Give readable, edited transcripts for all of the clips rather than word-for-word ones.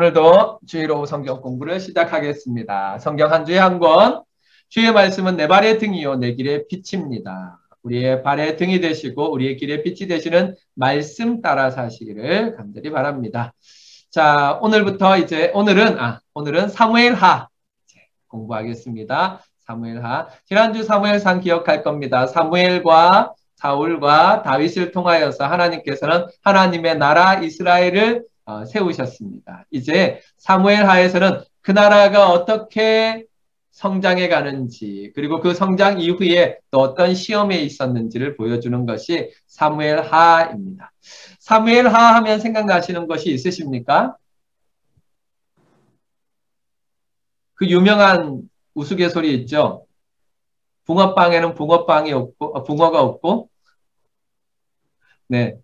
오늘도 주일 오후 성경 공부를 시작하겠습니다. 성경 한 주에 한 권, 주의 말씀은 내 발의 등이요 내 길의 빛입니다. 우리의 발의 등이 되시고 우리의 길의 빛이 되시는 말씀 따라 사시기를 간절히 바랍니다. 자, 오늘부터 오늘은 사무엘하 공부하겠습니다. 사무엘하. 지난주 사무엘상 기억할 겁니다. 사무엘과 사울과 다윗을 통하여서 하나님께서는 하나님의 나라 이스라엘을 세우셨습니다. 이제 사무엘하에서는 그 나라가 어떻게 성장해 가는지, 그리고 그 성장 이후에 또 어떤 시험에 있었는지를 보여주는 것이 사무엘하입니다. 사무엘하 하면 생각나시는 것이 있으십니까? 그 유명한 우스갯소리 있죠. 붕어빵에는 붕어가 없고, 네,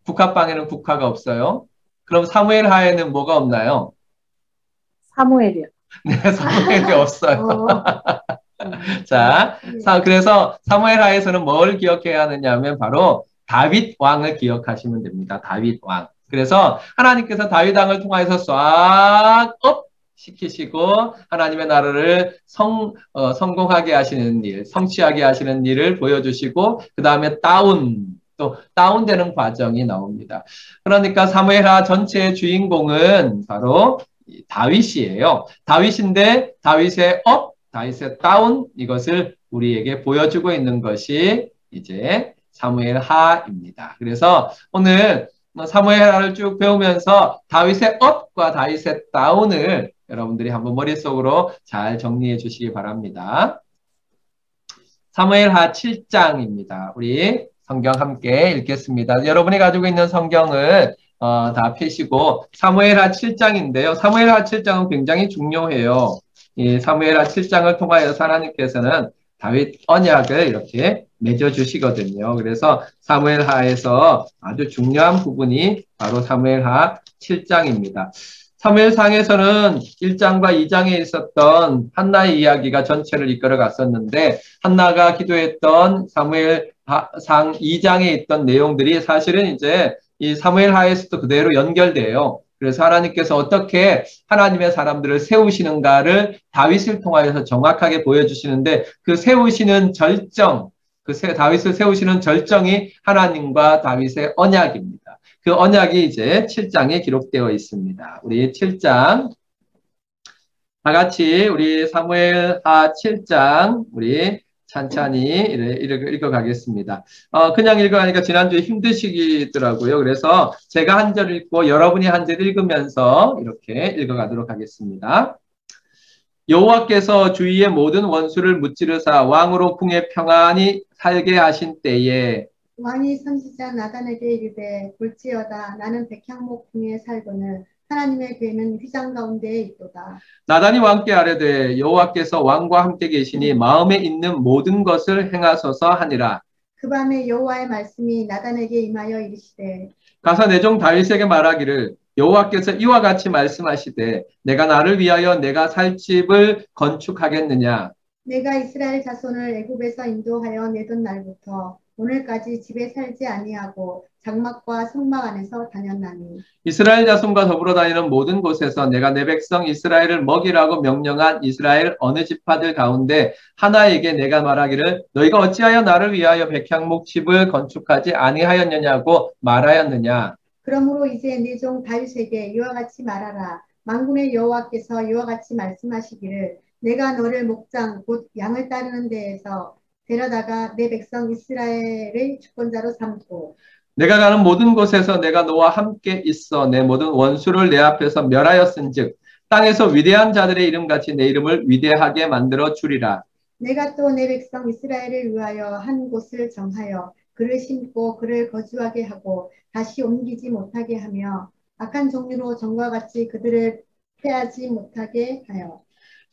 국화빵에는 국화가 없어요. 그럼 사무엘하에는 뭐가 없나요? 사무엘이요. 네, 사무엘이 없어요. 자, 그래서 사무엘하에서는 뭘 기억해야 하느냐 하면 바로 다윗 왕을 기억하시면 됩니다. 다윗 왕. 그래서 하나님께서 다윗 왕을 통해서 싹 업 시키시고 하나님의 나라를 성공하게 하시는 일, 성취하게 하시는 일을 보여주시고 그 다음에 또 다운되는 과정이 나옵니다. 그러니까 사무엘하 전체의 주인공은 바로 다윗이에요. 다윗인데 다윗의 업, 다윗의 다운 이것을 우리에게 보여주고 있는 것이 이제 사무엘하입니다. 그래서 오늘 사무엘하를 쭉 배우면서 다윗의 업과 다윗의 다운을 여러분들이 한번 머릿속으로 잘 정리해 주시기 바랍니다. 사무엘하 7장입니다. 우리 성경 함께 읽겠습니다. 여러분이 가지고 있는 성경을 다 펴시고 사무엘하 7장인데요. 사무엘하 7장은 굉장히 중요해요. 이 사무엘하 7장을 통하여서 하나님께서는 다윗 언약을 이렇게 맺어주시거든요. 그래서 사무엘하에서 아주 중요한 부분이 바로 사무엘하 7장입니다. 사무엘상에서는 1장과 2장에 있었던 한나의 이야기가 전체를 이끌어 갔었는데 한나가 기도했던 사무엘상 2장에 있던 내용들이 사실은 이제 이 사무엘하에서도 그대로 연결돼요. 그래서 하나님께서 어떻게 하나님의 사람들을 세우시는가를 다윗을 통하여서 정확하게 보여주시는데 그 세우시는 절정, 다윗을 세우시는 절정이 하나님과 다윗의 언약입니다. 그 언약이 이제 7장에 기록되어 있습니다. 우리 7장 다 같이 우리 사무엘하 7장 우리 찬찬히 읽어가겠습니다. 그냥 읽어가니까 지난주에 힘드시더라고요. 그래서 제가 한 절 읽고 여러분이 한 절 읽으면서 이렇게 읽어가도록 하겠습니다. 여호와께서 주위의 모든 원수를 무찌르사 왕으로 궁에 평안히 살게 하신 때에 왕이 선지자 나단에게 이르되 볼지어다 나는 백향목 궁에 살거늘 하나님의 괴는 휘장 가운데에 있도다. 나단이 왕께 아뢰되 여호와께서 왕과 함께 계시니 마음에 있는 모든 것을 행하소서 하니라. 그 밤에 여호와의 말씀이 나단에게 임하여 이르시되 가서 내 종 다윗에게 말하기를 여호와께서 이와 같이 말씀하시되 내가 나를 위하여 내가 살 집을 건축하겠느냐. 내가 이스라엘 자손을 애굽에서 인도하여 내던 날부터 오늘까지 집에 살지 아니하고 장막과 성막 안에서 다녔나니 이스라엘 자손과 더불어 다니는 모든 곳에서 내가 내 백성 이스라엘을 먹이라고 명령한 이스라엘 어느 지파들 가운데 하나에게 내가 말하기를 너희가 어찌하여 나를 위하여 백향목 집을 건축하지 아니하였느냐고 말하였느냐. 그러므로 이제 네 종 다윗에게 이와 같이 말하라. 만군의 여호와께서 이와 같이 말씀하시기를 내가 너를 목장 곧 양을 따르는 데에서 데려다가 내 백성 이스라엘의 주권자로 삼고 내가 가는 모든 곳에서 내가 너와 함께 있어 내 모든 원수를 내 앞에서 멸하였은즉 땅에서 위대한 자들의 이름같이 내 이름을 위대하게 만들어 주리라. 내가 또 내 백성 이스라엘을 위하여 한 곳을 정하여 그를 심고 그를 거주하게 하고 다시 옮기지 못하게 하며 악한 종류로 전과 같이 그들을 패하지 못하게 하여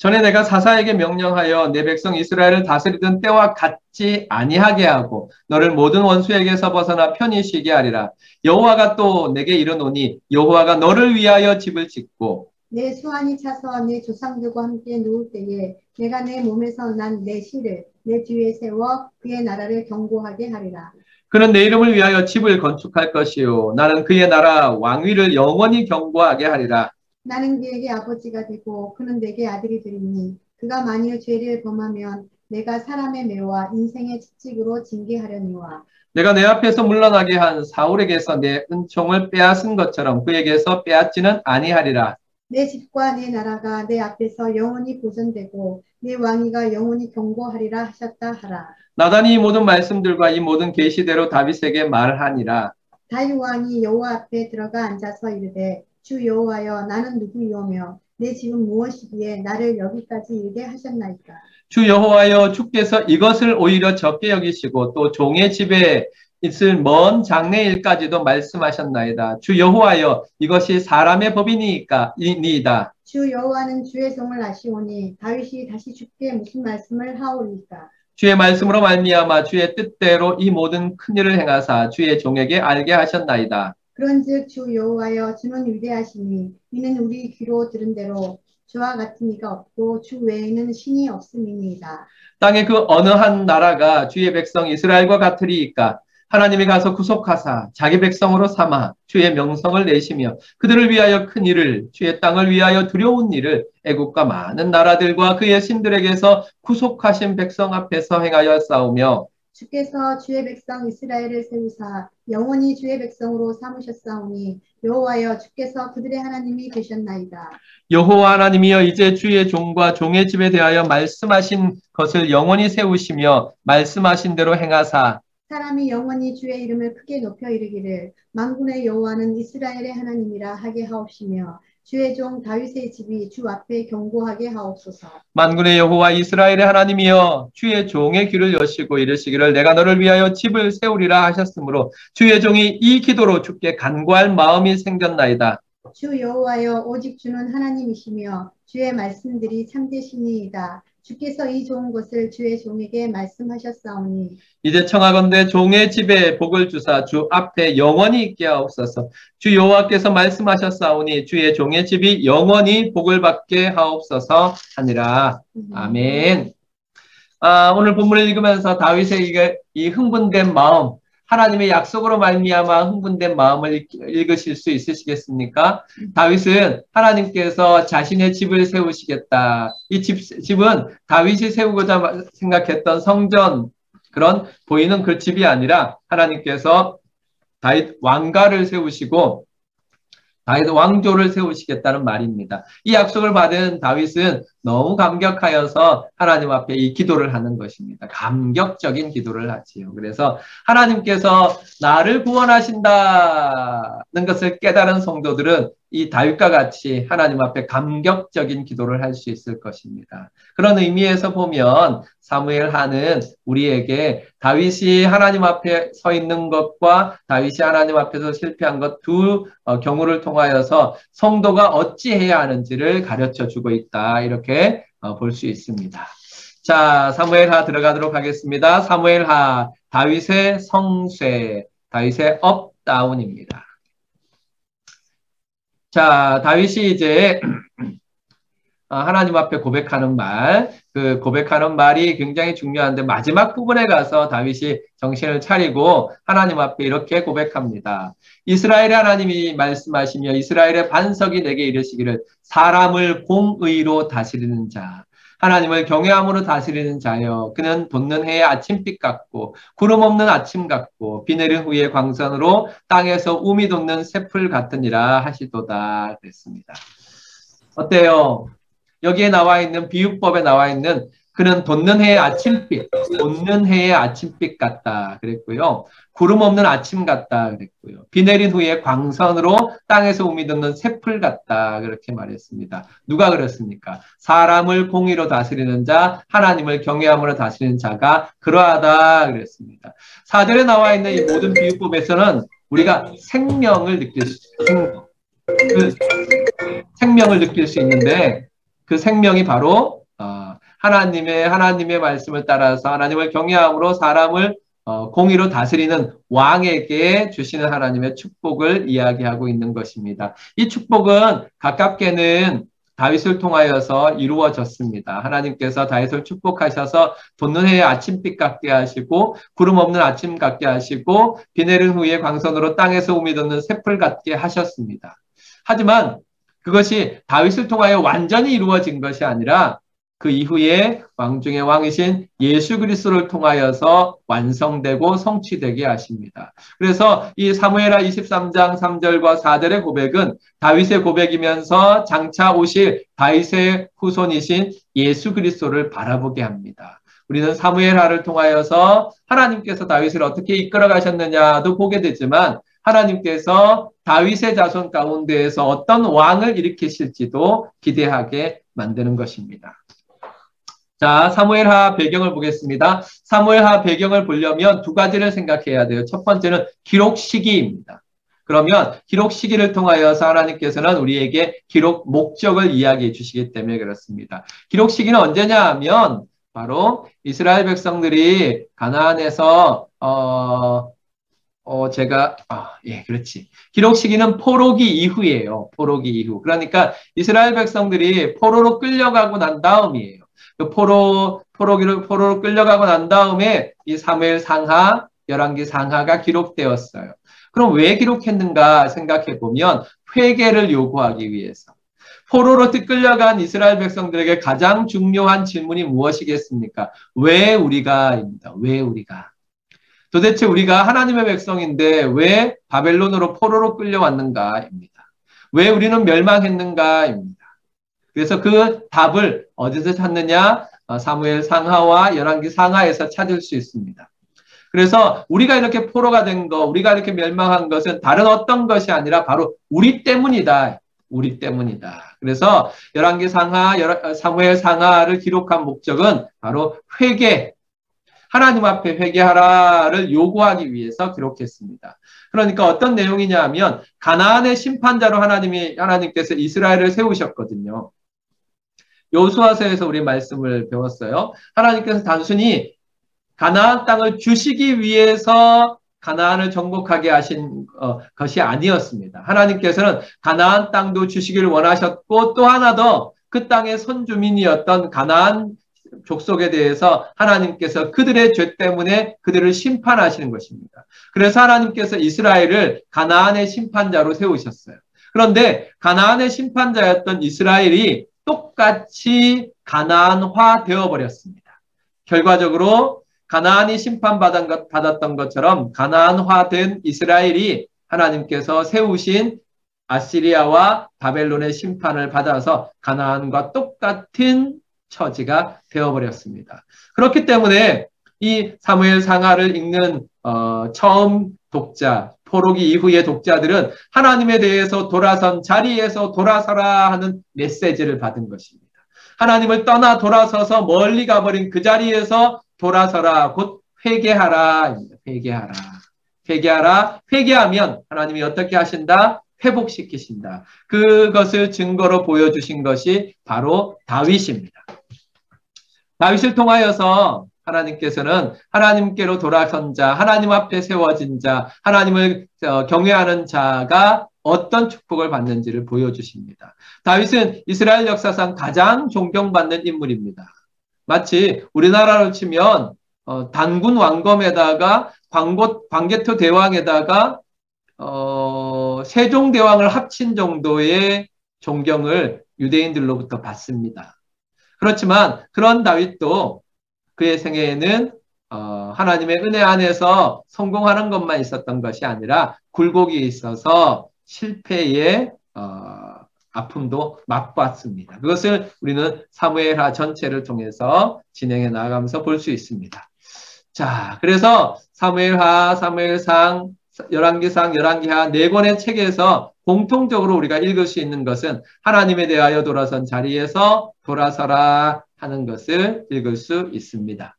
전에 내가 사사에게 명령하여 내 백성 이스라엘을 다스리던 때와 같지 아니하게 하고 너를 모든 원수에게서 벗어나 편히 쉬게 하리라. 여호와가 또 내게 이르노니 여호와가 너를 위하여 집을 짓고 내 수완이 차서 내 조상들과 함께 누울 때에 내가 내 몸에서 난 내 씨를 내 뒤에 세워 그의 나라를 견고하게 하리라. 그는 내 이름을 위하여 집을 건축할 것이요 나는 그의 나라 왕위를 영원히 견고하게 하리라. 나는 그에게 아버지가 되고 그는 내게 아들이 되리니 그가 만일 죄를 범하면 내가 사람의 매와 인생의 채찍으로 징계하려니와 내가 내 앞에서 물러나게 한 사울에게서 내 은총을 빼앗은 것처럼 그에게서 빼앗지는 아니하리라. 내 집과 내 나라가 내 앞에서 영원히 보존되고 내 왕위가 영원히 경고하리라 하셨다 하라. 나단이 이 모든 말씀들과 이 모든 계시대로 다윗에게 말하니라. 다윗 왕이 여호와 앞에 들어가 앉아서 이르되 주 여호와여 나는 누구이오며 내 집은 무엇이기에 나를 여기까지 이르게 하셨나이까. 주 여호와여 주께서 이것을 오히려 적게 여기시고 또 종의 집에 있을 먼 장래일까지도 말씀하셨나이다. 주 여호와여 이것이 사람의 법이니이다. 주 여호와는 주의 종을 아시오니 다윗이 다시 주께 무슨 말씀을 하오리까. 주의 말씀으로 말미암아 주의 뜻대로 이 모든 큰 일을 행하사 주의 종에게 알게 하셨나이다. 그런즉 주 여호와여 주는 위대하시니 이는 우리 귀로 들은 대로 주와 같은 이가 없고 주 외에는 신이 없음이니이다. 땅의 그 어느 한 나라가 주의 백성 이스라엘과 같으리이까. 하나님이 가서 구속하사 자기 백성으로 삼아 주의 명성을 내시며 그들을 위하여 큰 일을 주의 땅을 위하여 두려운 일을 애국과 많은 나라들과 그의 신들에게서 구속하신 백성 앞에서 행하여 싸우며 주께서 주의 백성 이스라엘을 세우사 영원히 주의 백성으로 삼으셨사오니 여호와여 주께서 그들의 하나님이 되셨나이다. 여호와 하나님이여 이제 주의 종과 종의 집에 대하여 말씀하신 것을 영원히 세우시며 말씀하신 대로 행하사 사람이 영원히 주의 이름을 크게 높여 이르기를 만군의 여호와는 이스라엘의 하나님이라 하게 하옵시며 주의 종 다윗의 집이 주 앞에 경고하게 하옵소서. 만군의 여호와 이스라엘의 하나님이여 주의 종의 귀를 여시고 이르시기를 내가 너를 위하여 집을 세우리라 하셨으므로 주의 종이 이 기도로 주께 간구할 마음이 생겼나이다. 주 여호와여 오직 주는 하나님이시며 주의 말씀들이 참되시니이다. 주께서 이 좋은 것을 주의 종에게 말씀하셨사오니 이제 청하건대 종의 집에 복을 주사 주 앞에 영원히 있게 하옵소서. 주 여호와께서 말씀하셨사오니 주의 종의 집이 영원히 복을 받게 하옵소서 하니라. 아멘. 오늘 본문을 읽으면서 다윗의 이 흥분된 마음, 하나님의 약속으로 말미암아 흥분된 마음을 읽으실 수 있으시겠습니까? 다윗은 하나님께서 자신의 집을 세우시겠다. 이 집은 다윗이 세우고자 생각했던 성전, 그런 보이는 그 집이 아니라 하나님께서 다윗 왕가를 세우시고 다윗 왕조를 세우시겠다는 말입니다. 이 약속을 받은 다윗은 너무 감격하여서 하나님 앞에 이 기도를 하는 것입니다. 감격적인 기도를 하지요. 그래서 하나님께서 나를 구원하신다는 것을 깨달은 성도들은 이 다윗과 같이 하나님 앞에 감격적인 기도를 할 수 있을 것입니다. 그런 의미에서 보면 사무엘하는 우리에게 다윗이 하나님 앞에 서 있는 것과 다윗이 하나님 앞에서 실패한 것 두 경우를 통하여서 성도가 어찌해야 하는지를 가르쳐 주고 있다. 이렇게 볼 수 있습니다. 자, 사무엘하 들어가도록 하겠습니다. 사무엘하 다윗의 성쇠, 다윗의 업다운입니다. 자, 다윗이 이제 하나님 앞에 고백하는 말, 그 고백하는 말이 굉장히 중요한데 마지막 부분에 가서 다윗이 정신을 차리고 하나님 앞에 이렇게 고백합니다. 이스라엘의 하나님이 말씀하시며 이스라엘의 반석이 내게 이르시기를 사람을 공의로 다스리는 자, 하나님을 경외함으로 다스리는 자여 그는 돋는 해의 아침빛 같고 구름 없는 아침 같고 비 내린 후의 광선으로 땅에서 우미 돋는 새풀 같으니라 하시도다 그랬습니다. 어때요? 여기에 나와 있는 비유법에 나와 있는 그는 돋는 해의 아침빛, 돋는 해의 아침빛 같다 그랬고요. 구름 없는 아침 같다 그랬고요. 비 내린 후에 광선으로 땅에서 우미 돋는 새풀 같다 그렇게 말했습니다. 누가 그랬습니까? 사람을 공의로 다스리는 자, 하나님을 경외함으로 다스리는 자가 그러하다 그랬습니다. 4절에 나와 있는 이 모든 비유법에서는 우리가 생명을 느낄 수 있어요. 생명을 느낄 수 있는데 그 생명이 바로 하나님의 말씀을 따라서 하나님을 경외함으로 사람을 공의로 다스리는 왕에게 주시는 하나님의 축복을 이야기하고 있는 것입니다. 이 축복은 가깝게는 다윗을 통하여서 이루어졌습니다. 하나님께서 다윗을 축복하셔서 돋는 해의 아침빛 같게 하시고 구름 없는 아침 같게 하시고 비 내린 후에 광선으로 땅에서 우미 돋는 새풀 같게 하셨습니다. 하지만 그것이 다윗을 통하여 완전히 이루어진 것이 아니라 그 이후에 왕 중의 왕이신 예수 그리스도를 통하여서 완성되고 성취되게 하십니다. 그래서 이 사무엘하 23장 3절과 4절의 고백은 다윗의 고백이면서 장차 오실 다윗의 후손이신 예수 그리스도를 바라보게 합니다. 우리는 사무엘하를 통하여서 하나님께서 다윗을 어떻게 이끌어 가셨느냐도 보게 되지만 하나님께서 다윗의 자손 가운데에서 어떤 왕을 일으키실지도 기대하게 만드는 것입니다. 자, 사무엘하 배경을 보겠습니다. 사무엘하 배경을 보려면 두 가지를 생각해야 돼요. 첫 번째는 기록 시기입니다. 그러면 기록 시기를 통하여서 하나님께서는 우리에게 기록 목적을 이야기해 주시기 때문에 그렇습니다. 기록 시기는 언제냐 하면 바로 이스라엘 백성들이 가나안에서 그렇지. 기록 시기는 포로기 이후예요. 포로기 이후. 그러니까 이스라엘 백성들이 포로로 끌려가고 난 다음이에요. 그 포로로 끌려가고 난 다음에 이 사무엘 상하, 열왕기 상하가 기록되었어요. 그럼 왜 기록했는가 생각해 보면 회개를 요구하기 위해서. 포로로 끌려간 이스라엘 백성들에게 가장 중요한 질문이 무엇이겠습니까? 왜 우리가?입니다. 왜 우리가? 도대체 우리가 하나님의 백성인데 왜 바벨론으로 포로로 끌려왔는가입니다. 왜 우리는 멸망했는가입니다. 그래서 그 답을 어디서 찾느냐? 사무엘 상하와 열왕기 상하에서 찾을 수 있습니다. 그래서 우리가 이렇게 포로가 된 것, 우리가 이렇게 멸망한 것은 다른 어떤 것이 아니라 바로 우리 때문이다. 우리 때문이다. 그래서 열왕기 상하, 사무엘 상하를 기록한 목적은 바로 회개, 하나님 앞에 회개하라를 요구하기 위해서 기록했습니다. 그러니까 어떤 내용이냐 하면 가나안의 심판자로 하나님께서 이스라엘을 세우셨거든요. 여호수아서에서 우리 말씀을 배웠어요. 하나님께서 단순히 가나안 땅을 주시기 위해서 가나안을 정복하게 하신 것이 아니었습니다. 하나님께서는 가나안 땅도 주시기를 원하셨고 또 하나 더 그 땅의 선주민이었던 가나안 족속에 대해서 하나님께서 그들의 죄 때문에 그들을 심판하시는 것입니다. 그래서 하나님께서 이스라엘을 가나안의 심판자로 세우셨어요. 그런데 가나안의 심판자였던 이스라엘이 똑같이 가나안화 되어버렸습니다. 결과적으로 가나안이 심판받았던 것처럼 가나안화된 이스라엘이 하나님께서 세우신 아시리아와 바벨론의 심판을 받아서 가나안과 똑같은 처지가 되어버렸습니다. 그렇기 때문에 이 사무엘 상하를 읽는 처음 독자, 포로기 이후의 독자들은 하나님에 대해서 돌아선 자리에서 돌아서라 하는 메시지를 받은 것입니다. 하나님을 떠나 돌아서서 멀리 가버린 그 자리에서 돌아서라, 곧 회개하라. 회개하라. 회개하라. 회개하면 하나님이 어떻게 하신다? 회복시키신다. 그것을 증거로 보여주신 것이 바로 다윗입니다. 다윗을 통하여서 하나님께서는 하나님께로 돌아선 자, 하나님 앞에 세워진 자, 하나님을 경외하는 자가 어떤 축복을 받는지를 보여주십니다. 다윗은 이스라엘 역사상 가장 존경받는 인물입니다. 마치 우리나라로 치면 단군 왕검에다가 광개토 대왕에다가 세종대왕을 합친 정도의 존경을 유대인들로부터 받습니다. 그렇지만 그런 다윗도 그의 생애에는 하나님의 은혜 안에서 성공하는 것만 있었던 것이 아니라 굴곡이 있어서 실패의 아픔도 맛봤습니다. 그것을 우리는 사무엘하 전체를 통해서 진행해 나가면서 볼 수 있습니다. 자, 그래서 사무엘하, 사무엘상, 열왕기상, 열왕기하 네 권의 책에서 공통적으로 우리가 읽을 수 있는 것은 하나님에 대하여 돌아선 자리에서 돌아서라 하는 것을 읽을 수 있습니다.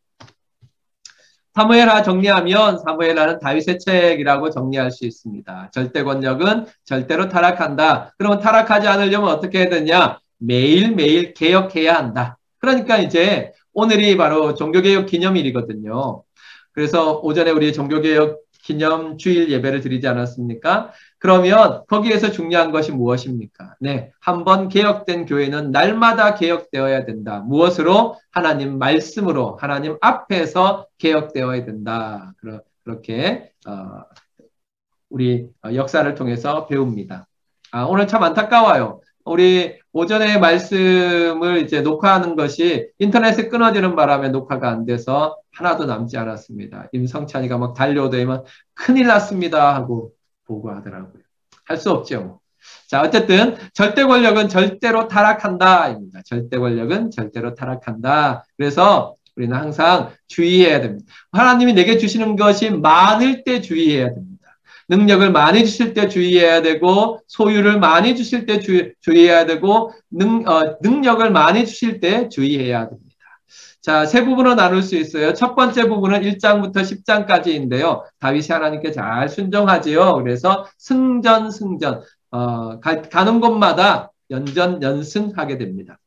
사무엘하 정리하면 사무엘하는 다윗의 책이라고 정리할 수 있습니다. 절대 권력은 절대로 타락한다. 그러면 타락하지 않으려면 어떻게 해야 되냐? 매일매일 개혁해야 한다. 그러니까 이제 오늘이 바로 종교개혁 기념일이거든요. 그래서 오전에 우리 종교개혁 기념 주일 예배를 드리지 않았습니까? 그러면 거기에서 중요한 것이 무엇입니까? 네, 한번 개혁된 교회는 날마다 개혁되어야 된다. 무엇으로? 하나님 말씀으로, 하나님 앞에서 개혁되어야 된다. 그렇게 우리 역사를 통해서 배웁니다. 오늘 참 안타까워요. 우리 오전에 말씀을 이제 녹화하는 것이 인터넷에 끊어지는 바람에 녹화가 안 돼서 하나도 남지 않았습니다. 임성찬이가 막 달려오더니만 큰일 났습니다 하고 보고하더라고요. 할 수 없죠. 자, 어쨌든 절대 권력은 절대로 타락한다입니다. 절대 권력은 절대로 타락한다. 그래서 우리는 항상 주의해야 됩니다. 하나님이 내게 주시는 것이 많을 때 주의해야 됩니다. 능력을 많이 주실 때 주의해야 되고, 소유를 많이 주실 때 주의해야 되고, 능력을 많이 주실 때 주의해야 됩니다. 자, 세 부분으로 나눌 수 있어요. 첫 번째 부분은 1장부터 10장까지인데요. 다윗이 하나님께 잘 순종하지요. 그래서 승전, 가는 곳마다 연승하게 됩니다.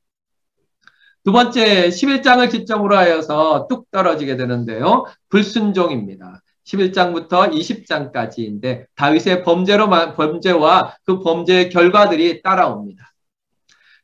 두 번째, 11장을 기점으로 하여서 뚝 떨어지게 되는데요. 불순종입니다. 11장부터 20장까지인데 다윗의 범죄와 그 범죄의 결과들이 따라옵니다.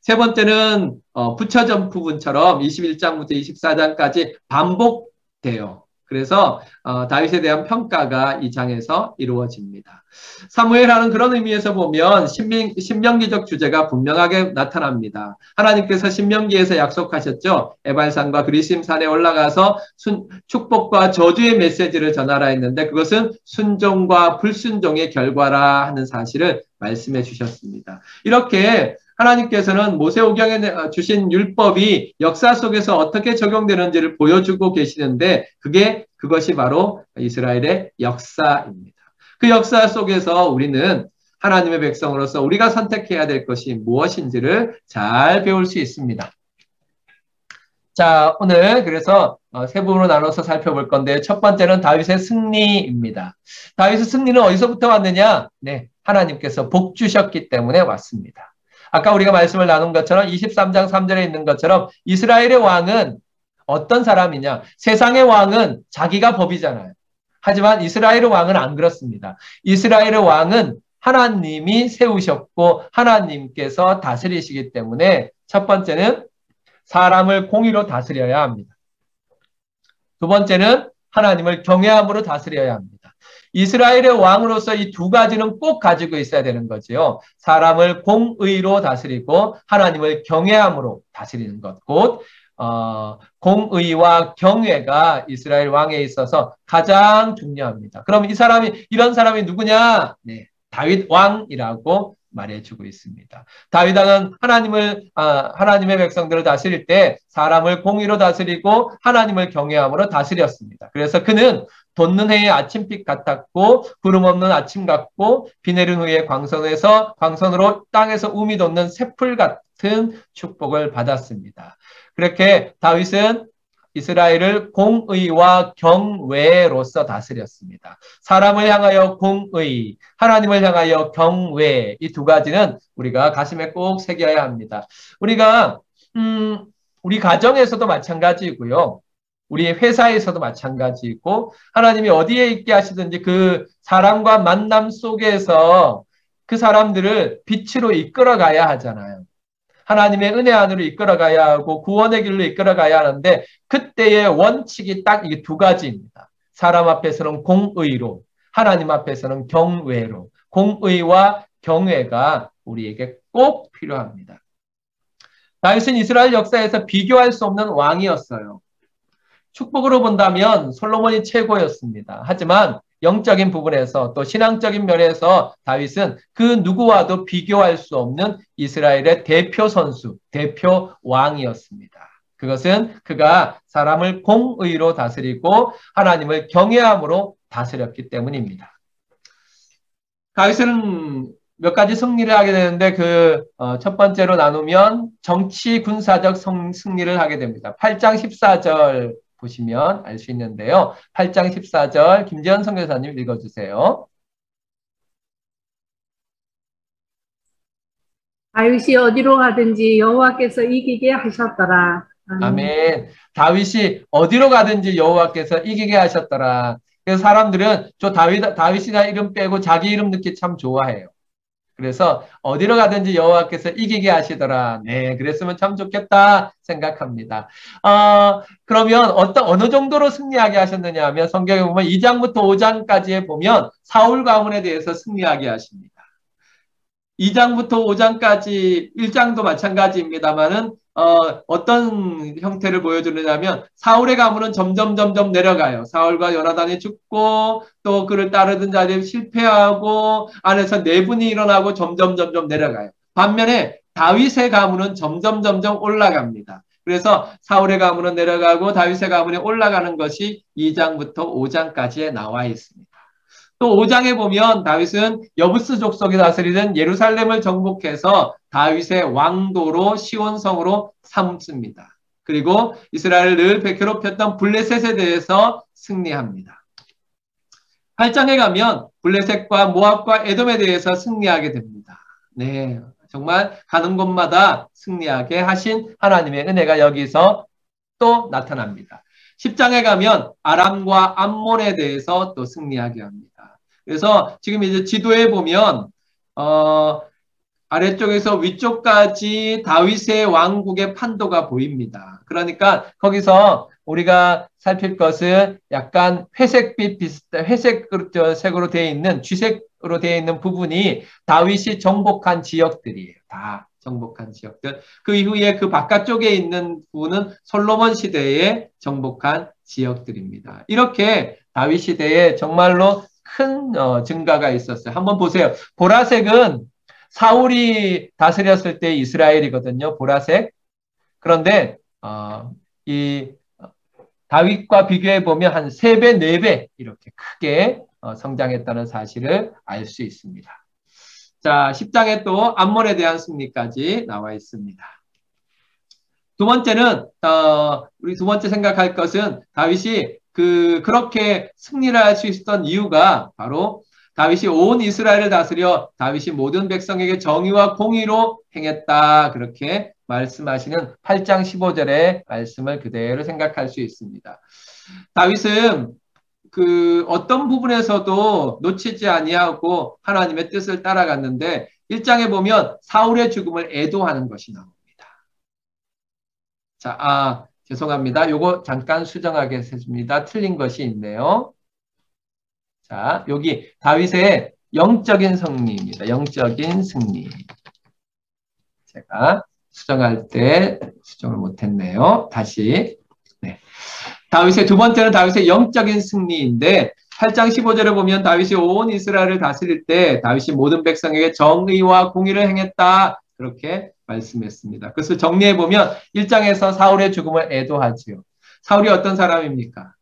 세 번째는 부처전 부분처럼 21장부터 24장까지 반복돼요. 그래서 다윗에 대한 평가가 이 장에서 이루어집니다. 사무엘하는 그런 의미에서 보면 신명기적 주제가 분명하게 나타납니다. 하나님께서 신명기에서 약속하셨죠. 에발산과 그리심산에 올라가서 축복과 저주의 메시지를 전하라 했는데 그것은 순종과 불순종의 결과라 하는 사실을 말씀해 주셨습니다. 이렇게 하나님께서는 모세오경에 주신 율법이 역사 속에서 어떻게 적용되는지를 보여주고 계시는데 그것이 바로 이스라엘의 역사입니다. 그 역사 속에서 우리는 하나님의 백성으로서 우리가 선택해야 될 것이 무엇인지를 잘 배울 수 있습니다. 자, 오늘 그래서 세 부분으로 나눠서 살펴볼 건데 첫 번째는 다윗의 승리입니다. 다윗의 승리는 어디서부터 왔느냐? 네, 하나님께서 복 주셨기 때문에 왔습니다. 아까 우리가 말씀을 나눈 것처럼 23장 3절에 있는 것처럼 이스라엘의 왕은 어떤 사람이냐? 세상의 왕은 자기가 법이잖아요. 하지만 이스라엘의 왕은 안 그렇습니다. 이스라엘의 왕은 하나님이 세우셨고 하나님께서 다스리시기 때문에 첫 번째는 사람을 공의로 다스려야 합니다. 두 번째는 하나님을 경외함으로 다스려야 합니다. 이스라엘의 왕으로서 이 두 가지는 꼭 가지고 있어야 되는 거지요. 사람을 공의로 다스리고 하나님을 경외함으로 다스리는 것. 곧 공의와 경외가 이스라엘 왕에 있어서 가장 중요합니다. 그럼 이런 사람이 누구냐? 네, 다윗 왕이라고 말해주고 있습니다. 다윗 왕은 하나님의 백성들을 다스릴 때 사람을 공의로 다스리고 하나님을 경외함으로 다스렸습니다. 그래서 그는 돋는 해의 아침빛 같았고 구름 없는 아침 같고 비 내린 후에 광선으로 땅에서 움이 돋는 새풀 같은 축복을 받았습니다. 그렇게 다윗은 이스라엘을 공의와 경외로서 다스렸습니다. 사람을 향하여 공의, 하나님을 향하여 경외, 이 두 가지는 우리가 가슴에 꼭 새겨야 합니다. 우리 가정에서도 마찬가지고요. 우리 회사에서도 마찬가지고 하나님이 어디에 있게 하시든지 그 사람과 만남 속에서 그 사람들을 빛으로 이끌어가야 하잖아요. 하나님의 은혜 안으로 이끌어가야 하고 구원의 길로 이끌어가야 하는데 그때의 원칙이 딱 이 두 가지입니다. 사람 앞에서는 공의로, 하나님 앞에서는 경외로. 공의와 경외가 우리에게 꼭 필요합니다. 다윗은 이스라엘 역사에서 비교할 수 없는 왕이었어요. 축복으로 본다면 솔로몬이 최고였습니다. 하지만 영적인 부분에서 또 신앙적인 면에서 다윗은 그 누구와도 비교할 수 없는 이스라엘의 대표 선수, 대표 왕이었습니다. 그것은 그가 사람을 공의로 다스리고 하나님을 경외함으로 다스렸기 때문입니다. 다윗은 몇 가지 승리를 하게 되는데 첫 번째로 나누면 정치 군사적 승리를 하게 됩니다. 8장 14절 보시면 알 수 있는데요. 8장 14절 김재현 선교사님 읽어주세요. 다윗이 어디로 가든지 여호와께서 이기게 하셨더라. 아멘. 다윗이 어디로 가든지 여호와께서 이기게 하셨더라. 그래서 사람들은 다윗이나 이름 빼고 자기 이름 넣기 참 좋아해요. 그래서 어디로 가든지 여호와께서 이기게 하시더라. 네, 그랬으면 참 좋겠다 생각합니다. 그러면 어느 정도로 승리하게 하셨느냐 하면 성경에 보면 2장부터 5장까지에 보면 사울 가문에 대해서 승리하게 하십니다. 2장부터 5장까지 1장도 마찬가지입니다만은 어떤 형태를 보여주느냐면 사울의 가문은 점점 내려가요. 사울과 요나단이 죽고 또 그를 따르던 자들이 실패하고 안에서 내분이 일어나고 점점 내려가요. 반면에 다윗의 가문은 점점 올라갑니다. 그래서 사울의 가문은 내려가고 다윗의 가문이 올라가는 것이 2장부터 5장까지에 나와 있습니다. 또 5장에 보면 다윗은 여부스 족속이 다스리던 예루살렘을 정복해서 다윗의 왕도로 시온성으로 삼습니다. 그리고 이스라엘을 늘 괴롭혔던 블레셋에 대해서 승리합니다. 8장에 가면 블레셋과 모압과 에돔에 대해서 승리하게 됩니다. 네, 정말 가는 곳마다 승리하게 하신 하나님의 은혜가 여기서 또 나타납니다. 10장에 가면 아람과 암몬에 대해서 또 승리하게 합니다. 그래서 지금 이제 지도에 보면 아래쪽에서 위쪽까지 다윗의 왕국의 판도가 보입니다. 그러니까 거기서 우리가 살필 것은 약간 회색빛 비슷한 회색색으로 되어 있는 쥐색으로 되어 있는 부분이 다윗이 정복한 지역들이에요. 다 정복한 지역들. 그 이후에 그 바깥쪽에 있는 부분은 솔로몬 시대에 정복한 지역들입니다. 이렇게 다윗 시대에 정말로 큰 증가가 있었어요. 한번 보세요. 보라색은 사울이 다스렸을 때 이스라엘이거든요. 보라색. 그런데 이 다윗과 비교해 보면 한 3배, 4배 이렇게 크게 성장했다는 사실을 알 수 있습니다. 자, 10장에 또 암몬에 대한 승리까지 나와 있습니다. 두 번째는 우리 두 번째 생각할 것은 다윗이 그렇게 승리를 할 수 있었던 이유가 바로 다윗이 온 이스라엘을 다스려 다윗이 모든 백성에게 정의와 공의로 행했다. 그렇게 말씀하시는 8장 15절의 말씀을 그대로 생각할 수 있습니다. 다윗은 어떤 부분에서도 놓치지 아니하고 하나님의 뜻을 따라갔는데 1장에 보면 사울의 죽음을 애도하는 것이 나옵니다. 자, 죄송합니다. 요거 잠깐 수정하게 했습니다. 틀린 것이 있네요. 자, 여기 다윗의 영적인 승리입니다. 영적인 승리. 제가 수정할 때 수정을 못했네요. 다시. 네. 다윗의 두 번째는 다윗의 영적인 승리인데 8장 15절에 보면 다윗이 온 이스라엘을 다스릴 때 다윗이 모든 백성에게 정의와 공의를 행했다. 그렇게 말씀했습니다. 그래서 정리해 보면 1장에서 사울의 죽음을 애도하지요. 사울이 어떤 사람입니까?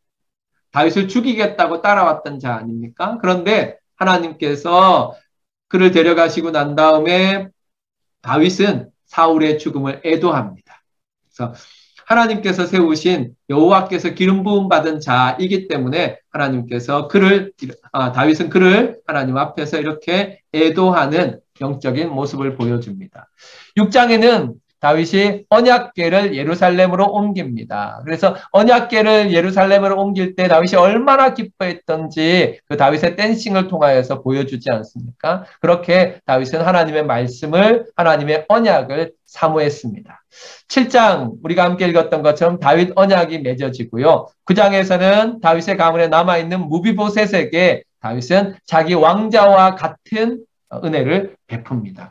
다윗을 죽이겠다고 따라왔던 자 아닙니까? 그런데 하나님께서 그를 데려가시고 난 다음에 다윗은 사울의 죽음을 애도합니다. 그래서 하나님께서 세우신 여호와께서 기름 부음 받은 자이기 때문에 하나님께서 다윗은 그를 하나님 앞에서 이렇게 애도하는 영적인 모습을 보여줍니다. 6장에는 다윗이 언약궤를 예루살렘으로 옮깁니다. 그래서 언약궤를 예루살렘으로 옮길 때 다윗이 얼마나 기뻐했던지 그 다윗의 댄싱을 통하여서 보여주지 않습니까? 그렇게 다윗은 하나님의 말씀을, 하나님의 언약을 사모했습니다. 7장 우리가 함께 읽었던 것처럼 다윗 언약이 맺어지고요. 9장에서는 다윗의 가문에 남아있는 무비보셋에게 다윗은 자기 왕자와 같은 은혜를 베풉니다.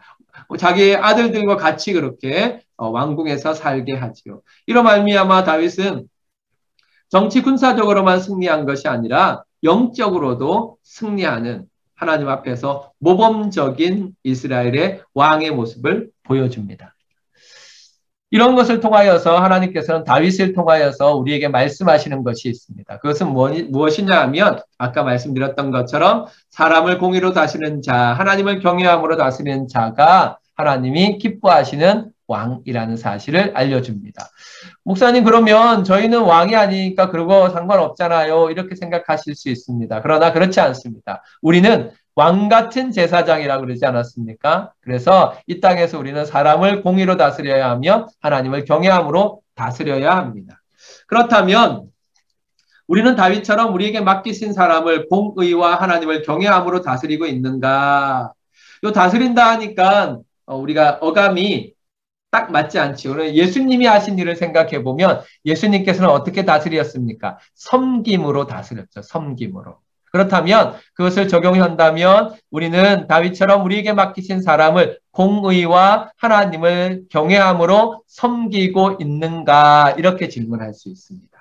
자기 아들들과 같이 그렇게 왕궁에서 살게 하지요. 이로 말미암아 다윗은 정치 군사적으로만 승리한 것이 아니라 영적으로도 승리하는 하나님 앞에서 모범적인 이스라엘의 왕의 모습을 보여줍니다. 이런 것을 통하여서 하나님께서는 다윗을 통하여서 우리에게 말씀하시는 것이 있습니다. 그것은 무엇이냐 하면 아까 말씀드렸던 것처럼 사람을 공의로 다스리는 자, 하나님을 경외함으로 다스리는 자가 하나님이 기뻐하시는 왕이라는 사실을 알려줍니다. 목사님, 그러면 저희는 왕이 아니니까 그러고 상관없잖아요. 이렇게 생각하실 수 있습니다. 그러나 그렇지 않습니다. 우리는 왕 같은 제사장이라고 그러지 않았습니까? 그래서 이 땅에서 우리는 사람을 공의로 다스려야 하며 하나님을 경외함으로 다스려야 합니다. 그렇다면 우리는 다윗처럼 우리에게 맡기신 사람을 공의와 하나님을 경외함으로 다스리고 있는가? 요 다스린다 하니까 우리가 어감이 딱 맞지 않지요. 예수님이 하신 일을 생각해 보면 예수님께서는 어떻게 다스렸습니까? 섬김으로 다스렸죠. 섬김으로. 그렇다면 그것을 적용한다면 우리는 다윗처럼 우리에게 맡기신 사람을 공의와 하나님을 경외함으로 섬기고 있는가 이렇게 질문할 수 있습니다.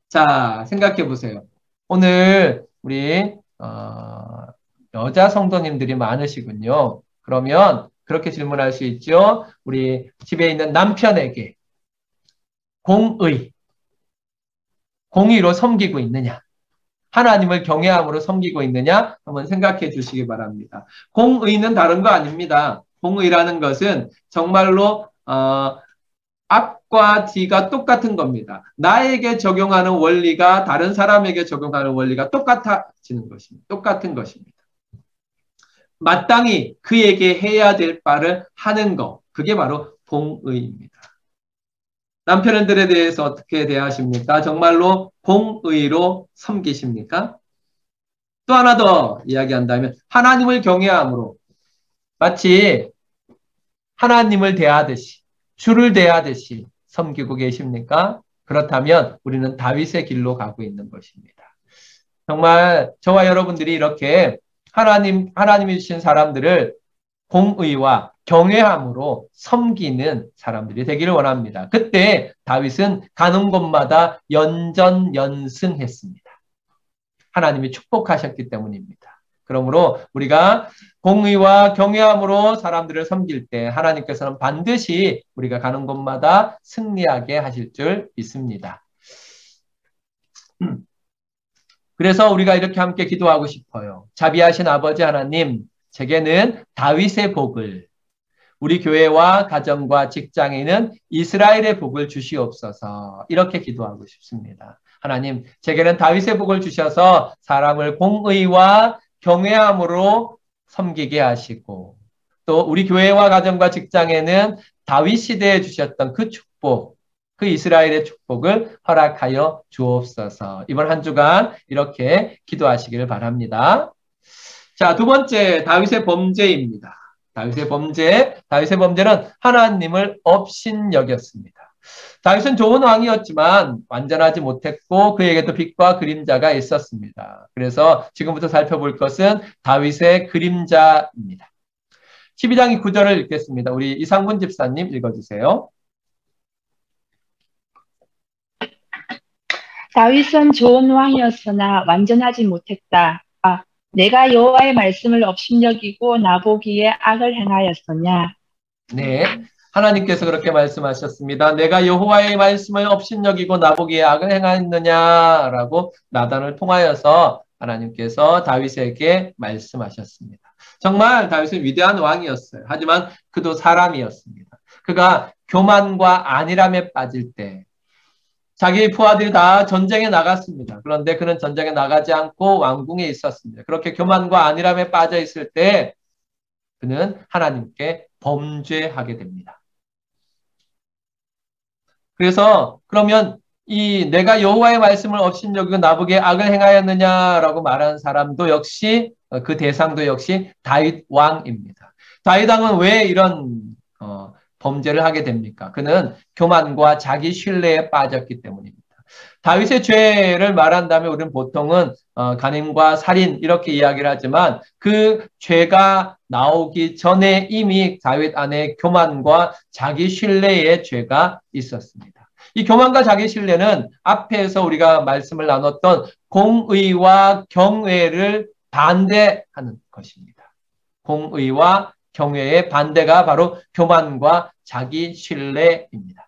자, 생각해 보세요. 오늘 우리 여자 성도님들이 많으시군요. 그러면 그렇게 질문할 수 있죠. 우리 집에 있는 남편에게 공의로 섬기고 있느냐? 하나님을 경외함으로 섬기고 있느냐? 한번 생각해 주시기 바랍니다. 공의는 다른 거 아닙니다. 공의라는 것은 정말로 앞과 뒤가 똑같은 겁니다. 나에게 적용하는 원리가 다른 사람에게 적용하는 원리가 똑같은 것입니다. 마땅히 그에게 해야 될 바를 하는 것, 그게 바로 공의입니다. 남편들에 대해서 어떻게 대하십니까? 정말로 공의로 섬기십니까? 또 하나 더 이야기한다면 하나님을 경외함으로 마치 하나님을 대하듯이 주를 대하듯이 섬기고 계십니까? 그렇다면 우리는 다윗의 길로 가고 있는 것입니다. 정말 저와 여러분들이 이렇게 하나님이 주신 사람들을 공의와 경외함으로 섬기는 사람들이 되기를 원합니다. 그때 다윗은 가는 곳마다 연전연승했습니다. 하나님이 축복하셨기 때문입니다. 그러므로 우리가 공의와 경외함으로 사람들을 섬길 때 하나님께서는 반드시 우리가 가는 곳마다 승리하게 하실 줄 믿습니다. 그래서 우리가 이렇게 함께 기도하고 싶어요. 자비하신 아버지 하나님, 제게는 다윗의 복을, 우리 교회와 가정과 직장에는 이스라엘의 복을 주시옵소서. 이렇게 기도하고 싶습니다. 하나님, 제게는 다윗의 복을 주셔서 사람을 공의와 경외함으로 섬기게 하시고, 또 우리 교회와 가정과 직장에는 다윗 시대에 주셨던 그 축복, 그 이스라엘의 축복을 허락하여 주옵소서. 이번 한 주간 이렇게 기도하시기를 바랍니다. 자, 두 번째, 다윗의 범죄입니다. 다윗의 범죄는 하나님을 업신여겼습니다. 다윗은 좋은 왕이었지만 완전하지 못했고 그에게도 빛과 그림자가 있었습니다. 그래서 지금부터 살펴볼 것은 다윗의 그림자입니다. 12장 9절을 읽겠습니다. 우리 이상군 집사님 읽어주세요. 다윗은 좋은 왕이었으나 완전하지 못했다. 내가 여호와의 말씀을 업신여기고 나보기에 악을 행하였으냐. 네, 하나님께서 그렇게 말씀하셨습니다. 내가 여호와의 말씀을 업신여기고 나보기에 악을 행하였느냐라고 나단을 통하여서 하나님께서 다윗에게 말씀하셨습니다. 정말 다윗은 위대한 왕이었어요. 하지만 그도 사람이었습니다. 그가 교만과 안일함에 빠질 때 자기 부하들이 다 전쟁에 나갔습니다. 그런데 그는 전쟁에 나가지 않고 왕궁에 있었습니다. 그렇게 교만과 안일함에 빠져 있을 때 그는 하나님께 범죄하게 됩니다. 그래서 그러면 내가 여호와의 말씀을 업신여기고 나보기에 악을 행하였느냐라고 말하는 사람도 역시 그 대상도 역시 다윗 왕입니다. 다윗 왕은 왜 이런 범죄를 하게 됩니까? 그는 교만과 자기 신뢰에 빠졌기 때문입니다. 다윗의 죄를 말한다면 우리는 보통은 간음과 살인 이렇게 이야기를 하지만 그 죄가 나오기 전에 이미 다윗 안에 교만과 자기 신뢰의 죄가 있었습니다. 이 교만과 자기 신뢰는 앞에서 우리가 말씀을 나눴던 공의와 경외를 반대하는 것입니다. 공의와 경외의 반대가 바로 교만과 자기 신뢰입니다.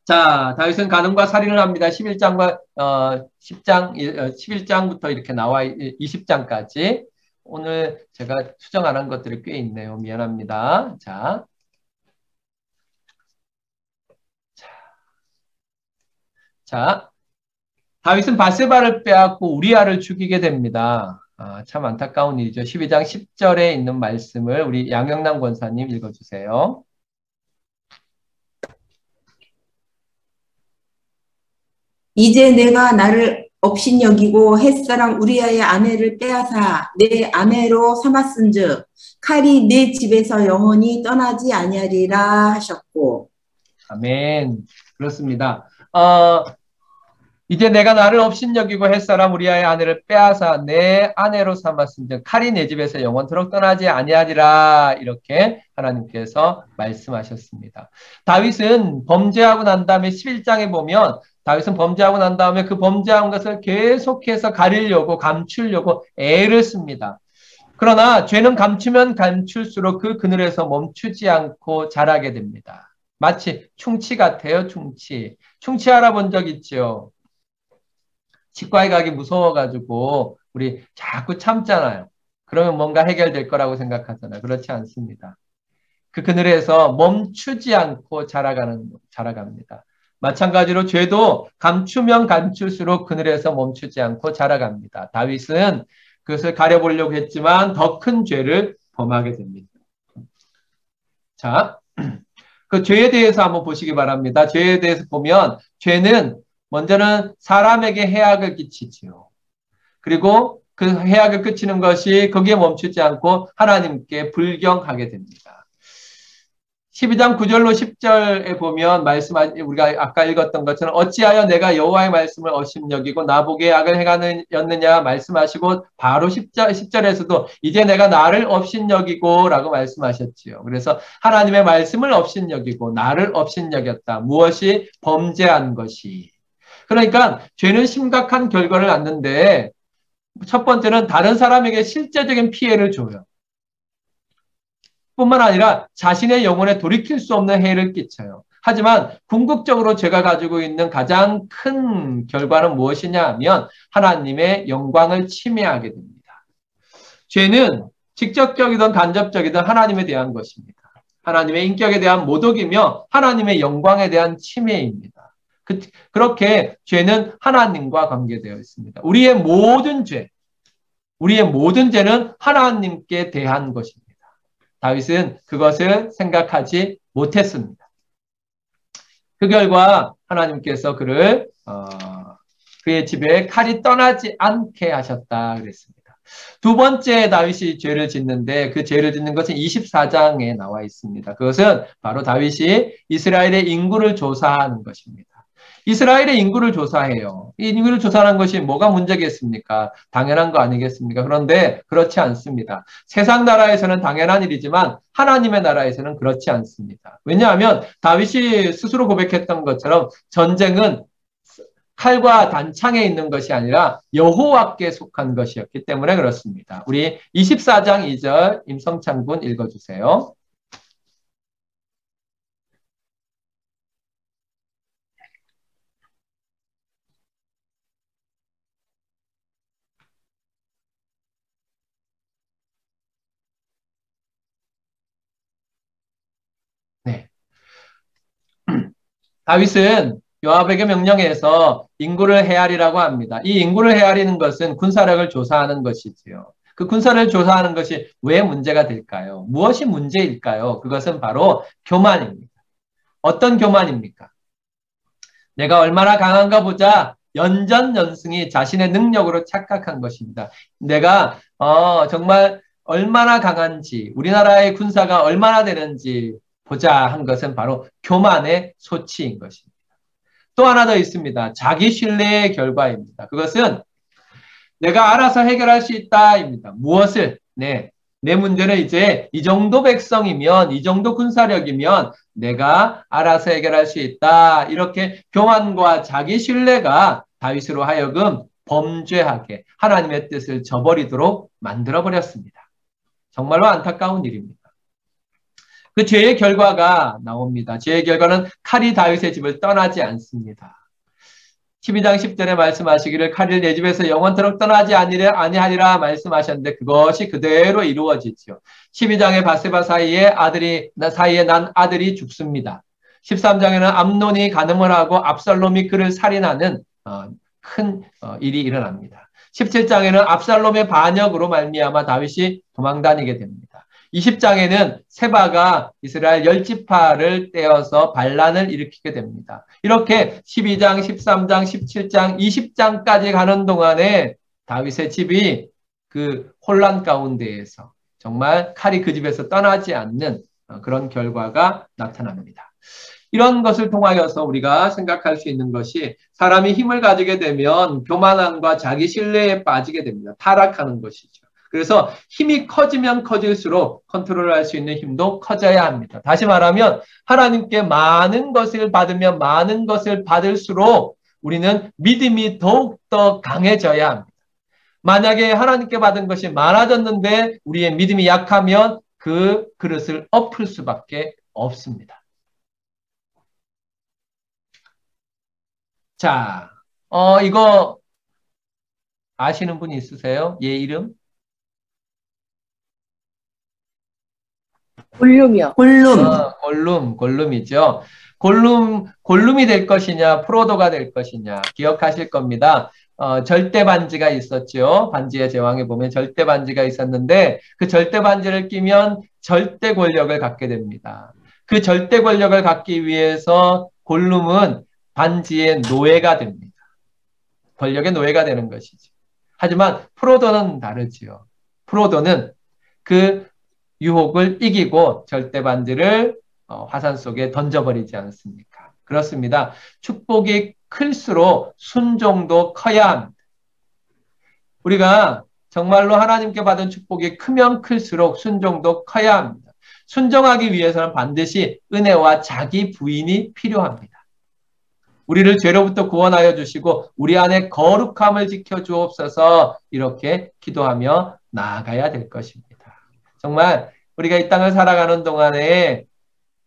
자, 다윗은 간음과 살인을 합니다. 11장부터 이렇게 나와 20장까지. 오늘 제가 수정 안 한 것들이 꽤 있네요. 미안합니다. 자, 다윗은 바세바를 빼앗고 우리아를 죽이게 됩니다. 참 안타까운 일이죠. 12장 10절에 있는 말씀을 우리 양영남 권사님 읽어주세요. 이제 내가 나를 업신여기고 햇사람 우리아의 아내를 빼앗아 내 아내로 삼았은즉 칼이 내 집에서 영원히 떠나지 아니하리라 하셨고. 아멘. 그렇습니다. 이제 내가 나를 업신여기고 햇사람 우리아의 아내를 빼앗아 내 아내로 삼았은즉 칼이 내 집에서 영원토록 떠나지 아니하리라. 이렇게 하나님께서 말씀하셨습니다. 다윗은 범죄하고 난 다음에 11장에 보면 다윗은 범죄하고 난 다음에 그 범죄한 것을 계속해서 가리려고 감추려고 애를 씁니다. 그러나 죄는 감추면 감출수록 그 그늘에서 멈추지 않고 자라게 됩니다. 마치 충치 같아요. 충치 알아본 적 있죠? 치과에 가기 무서워가지고 우리 자꾸 참잖아요. 그러면 뭔가 해결될 거라고 생각하잖아요. 그렇지 않습니다. 그 그늘에서 멈추지 않고 자라갑니다. 마찬가지로 죄도 감추면 감출수록 그늘에서 멈추지 않고 자라갑니다. 다윗은 그것을 가려보려고 했지만 더 큰 죄를 범하게 됩니다. 자, 그 죄에 대해서 한번 보시기 바랍니다. 죄에 대해서 보면 죄는 먼저는 사람에게 해악을 끼치지요. 그리고 그 해악을 끼치는 것이 거기에 멈추지 않고 하나님께 불경하게 됩니다. 12장 9절로 10절에 보면 우리가 아까 읽었던 것처럼 어찌하여 내가 여호와의 말씀을 업신여기고 나보기에 악을 행하였느냐 말씀하시고 바로 10절에서도 이제 내가 나를 업신여기고 라고 말씀하셨지요. 그래서 하나님의 말씀을 업신여기고 나를 업신여겼다. 무엇이 범죄한 것이. 그러니까 죄는 심각한 결과를 낳는데 첫 번째는 다른 사람에게 실제적인 피해를 줘요. 뿐만 아니라 자신의 영혼에 돌이킬 수 없는 해를 끼쳐요. 하지만 궁극적으로 죄가 가지고 있는 가장 큰 결과는 무엇이냐 하면 하나님의 영광을 침해하게 됩니다. 죄는 직접적이든 간접적이든 하나님에 대한 것입니다. 하나님의 인격에 대한 모독이며 하나님의 영광에 대한 침해입니다. 그렇게 죄는 하나님과 관계되어 있습니다. 우리의 모든 죄는 하나님께 대한 것입니다. 다윗은 그것을 생각하지 못했습니다. 그 결과 하나님께서 그의 집에 칼이 떠나지 않게 하셨다 그랬습니다. 두 번째 다윗이 죄를 짓는데 그 죄를 짓는 것은 24장에 나와 있습니다. 그것은 바로 다윗이 이스라엘의 인구를 조사하는 것입니다. 이스라엘의 인구를 조사해요. 이 인구를 조사하는 것이 뭐가 문제겠습니까? 당연한 거 아니겠습니까? 그런데 그렇지 않습니다. 세상 나라에서는 당연한 일이지만 하나님의 나라에서는 그렇지 않습니다. 왜냐하면 다윗이 스스로 고백했던 것처럼 전쟁은 칼과 단창에 있는 것이 아니라 여호와께 속한 것이었기 때문에 그렇습니다. 우리 24장 2절 임성찬 군 읽어주세요. 네. 다윗은 요압에게 명령해서 인구를 헤아리라고 합니다. 이 인구를 헤아리는 것은 군사력을 조사하는 것이지요. 그 군사를 조사하는 것이 왜 문제가 될까요? 무엇이 문제일까요? 그것은 바로 교만입니다. 어떤 교만입니까? 내가 얼마나 강한가 보자 연전연승이 자신의 능력으로 착각한 것입니다. 내가 정말 얼마나 강한지 우리나라의 군사가 얼마나 되는지 보자 한 것은 바로 교만의 소치인 것입니다. 또 하나 더 있습니다. 자기 신뢰의 결과입니다. 그것은 내가 알아서 해결할 수 있다입니다. 무엇을? 내 문제는 이제 이 정도 백성이면 이 정도 군사력이면 내가 알아서 해결할 수 있다. 이렇게 교만과 자기 신뢰가 다윗으로 하여금 범죄하게 하나님의 뜻을 저버리도록 만들어버렸습니다. 정말로 안타까운 일입니다. 그 죄의 결과가 나옵니다. 죄의 결과는 칼이 다윗의 집을 떠나지 않습니다. 12장 10절에 말씀하시기를 칼이 내 집에서 영원토록 떠나지 아니하리라 말씀하셨는데 그것이 그대로 이루어지죠. 12장에 바세바 사이에 난 아들이 죽습니다. 13장에는 암논이 간음을 하고 압살롬이 그를 살인하는 큰 일이 일어납니다. 17장에는 압살롬의 반역으로 말미암아 다윗이 도망다니게 됩니다. 20장에는 세바가 이스라엘 10지파를 떼어서 반란을 일으키게 됩니다. 이렇게 12장, 13장, 17장, 20장까지 가는 동안에 다윗의 집이 그 혼란 가운데에서 정말 칼이 그 집에서 떠나지 않는 그런 결과가 나타납니다. 이런 것을 통하여서 우리가 생각할 수 있는 것이 사람이 힘을 가지게 되면 교만함과 자기 신뢰에 빠지게 됩니다. 타락하는 것이죠. 그래서 힘이 커지면 커질수록 컨트롤할 수 있는 힘도 커져야 합니다. 다시 말하면 하나님께 많은 것을 받으면 많은 것을 받을수록 우리는 믿음이 더욱더 강해져야 합니다. 만약에 하나님께 받은 것이 많아졌는데 우리의 믿음이 약하면 그 그릇을 엎을 수밖에 없습니다. 자, 이거 아시는 분 있으세요? 얘 이름? 골룸이요. 골룸이죠. 골룸이 될 것이냐, 프로도가 될 것이냐, 기억하실 겁니다. 절대 반지가 있었죠. 반지의 제왕에 보면 절대 반지가 있었는데, 그 절대 반지를 끼면 절대 권력을 갖게 됩니다. 그 절대 권력을 갖기 위해서 골룸은 반지의 노예가 됩니다. 권력의 노예가 되는 것이죠. 하지만 프로도는 다르지요. 프로도는 그 유혹을 이기고 절대 반지를 화산 속에 던져버리지 않습니까? 그렇습니다. 축복이 클수록 순종도 커야 합니다. 우리가 정말로 하나님께 받은 축복이 크면 클수록 순종도 커야 합니다. 순종하기 위해서는 반드시 은혜와 자기 부인이 필요합니다. 우리를 죄로부터 구원하여 주시고 우리 안에 거룩함을 지켜 주옵소서 이렇게 기도하며 나아가야 될 것입니다. 정말 우리가 이 땅을 살아가는 동안에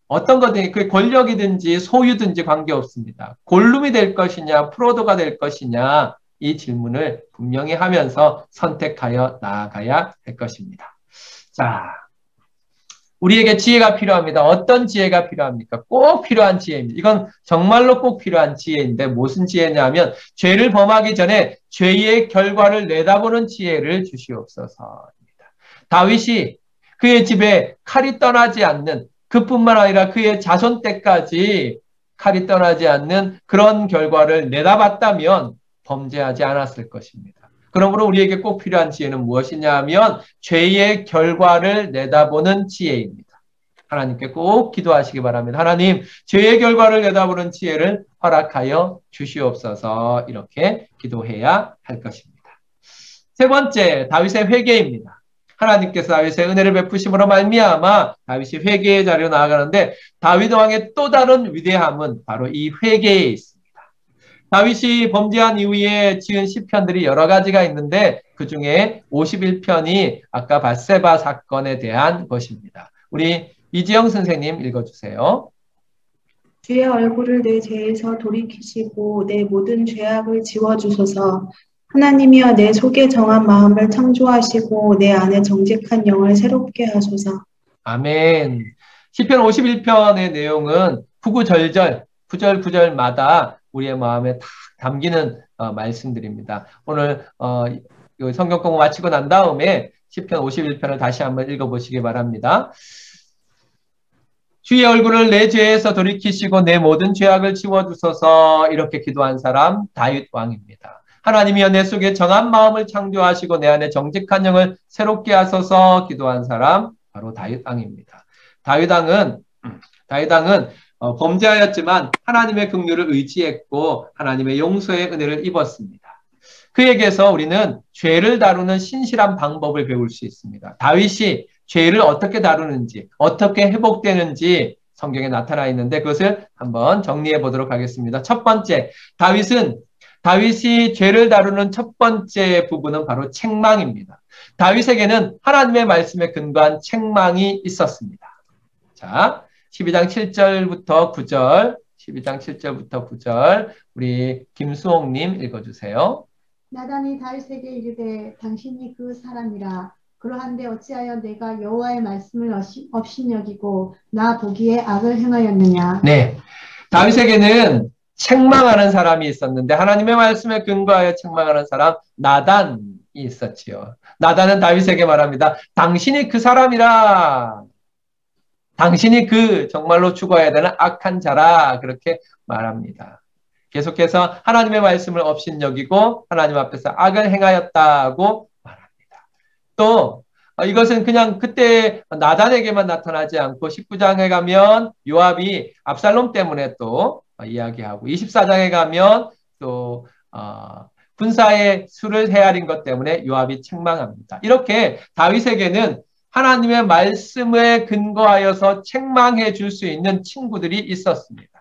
어떤 것든지 그게 권력이든지 소유든지 관계없습니다. 골룸이 될 것이냐 프로도가 될 것이냐 이 질문을 분명히 하면서 선택하여 나아가야 할 것입니다. 자, 우리에게 지혜가 필요합니다. 어떤 지혜가 필요합니까? 꼭 필요한 지혜입니다. 이건 정말로 꼭 필요한 지혜인데 무슨 지혜냐면 죄를 범하기 전에 죄의 결과를 내다보는 지혜를 주시옵소서입니다. 다윗이 그의 집에 칼이 떠나지 않는 그뿐만 아니라 그의 자손 때까지 칼이 떠나지 않는 그런 결과를 내다봤다면 범죄하지 않았을 것입니다. 그러므로 우리에게 꼭 필요한 지혜는 무엇이냐 하면 죄의 결과를 내다보는 지혜입니다. 하나님께 꼭 기도하시기 바랍니다. 하나님, 죄의 결과를 내다보는 지혜를 허락하여 주시옵소서 이렇게 기도해야 할 것입니다. 세 번째, 다윗의 회개입니다. 하나님께서 다윗의 은혜를 베푸심으로 말미암아 다윗이 회개의 자리로 나아가는데 다윗 왕의 또 다른 위대함은 바로 이 회개에 있습니다. 다윗이 범죄한 이후에 지은 시편들이 여러 가지가 있는데 그 중에 51편이 아까 밧세바 사건에 대한 것입니다. 우리 이지영 선생님 읽어주세요. 주의 얼굴을 내 죄에서 돌이키시고 내 모든 죄악을 지워주소서. 하나님이여 내 속에 정한 마음을 창조하시고 내 안에 정직한 영을 새롭게 하소서. 아멘. 시편 51편의 내용은 구구절절, 구절구절마다 우리의 마음에 다 담기는 말씀들입니다. 오늘 성경 공부 마치고 난 다음에 시편 51편을 다시 한번 읽어보시기 바랍니다. 주의 얼굴을 내 죄에서 돌이키시고 내 모든 죄악을 지워주소서 이렇게 기도한 사람 다윗 왕입니다. 하나님이여 내 속에 정한 마음을 창조하시고 내 안에 정직한 영을 새롭게 하소서 기도한 사람 바로 다윗 왕입니다. 다윗 왕은 범죄하였지만 하나님의 긍휼을 의지했고 하나님의 용서의 은혜를 입었습니다. 그에게서 우리는 죄를 다루는 신실한 방법을 배울 수 있습니다. 다윗이 죄를 어떻게 다루는지 어떻게 회복되는지 성경에 나타나 있는데 그것을 한번 정리해 보도록 하겠습니다. 첫 번째, 다윗이 죄를 다루는 첫 번째 부분은 바로 책망입니다. 다윗에게는 하나님의 말씀에 근거한 책망이 있었습니다. 자, 12장 7절부터 9절, 12장 7절부터 9절, 우리 김수홍님 읽어주세요. 나단이 다윗에게 이르되 당신이 그 사람이라. 그러한데 어찌하여 내가 여호와의 말씀을 업신여기고 나 보기에 악을 행하였느냐. 네, 다윗에게는 책망하는 사람이 있었는데 하나님의 말씀에 근거하여 책망하는 사람 나단이 있었지요. 나단은 다윗에게 말합니다. 당신이 그 사람이라. 당신이 그 정말로 죽어야 되는 악한 자라 그렇게 말합니다. 계속해서 하나님의 말씀을 업신여기고 하나님 앞에서 악을 행하였다고 말합니다. 또 이것은 그냥 그때 나단에게만 나타나지 않고 19장에 가면 요압이 압살롬 때문에 또 이야기하고 24장에 가면 또 군사의 수를 헤아린 것 때문에 요압이 책망합니다. 이렇게 다윗에게는 하나님의 말씀에 근거하여서 책망해 줄 수 있는 친구들이 있었습니다.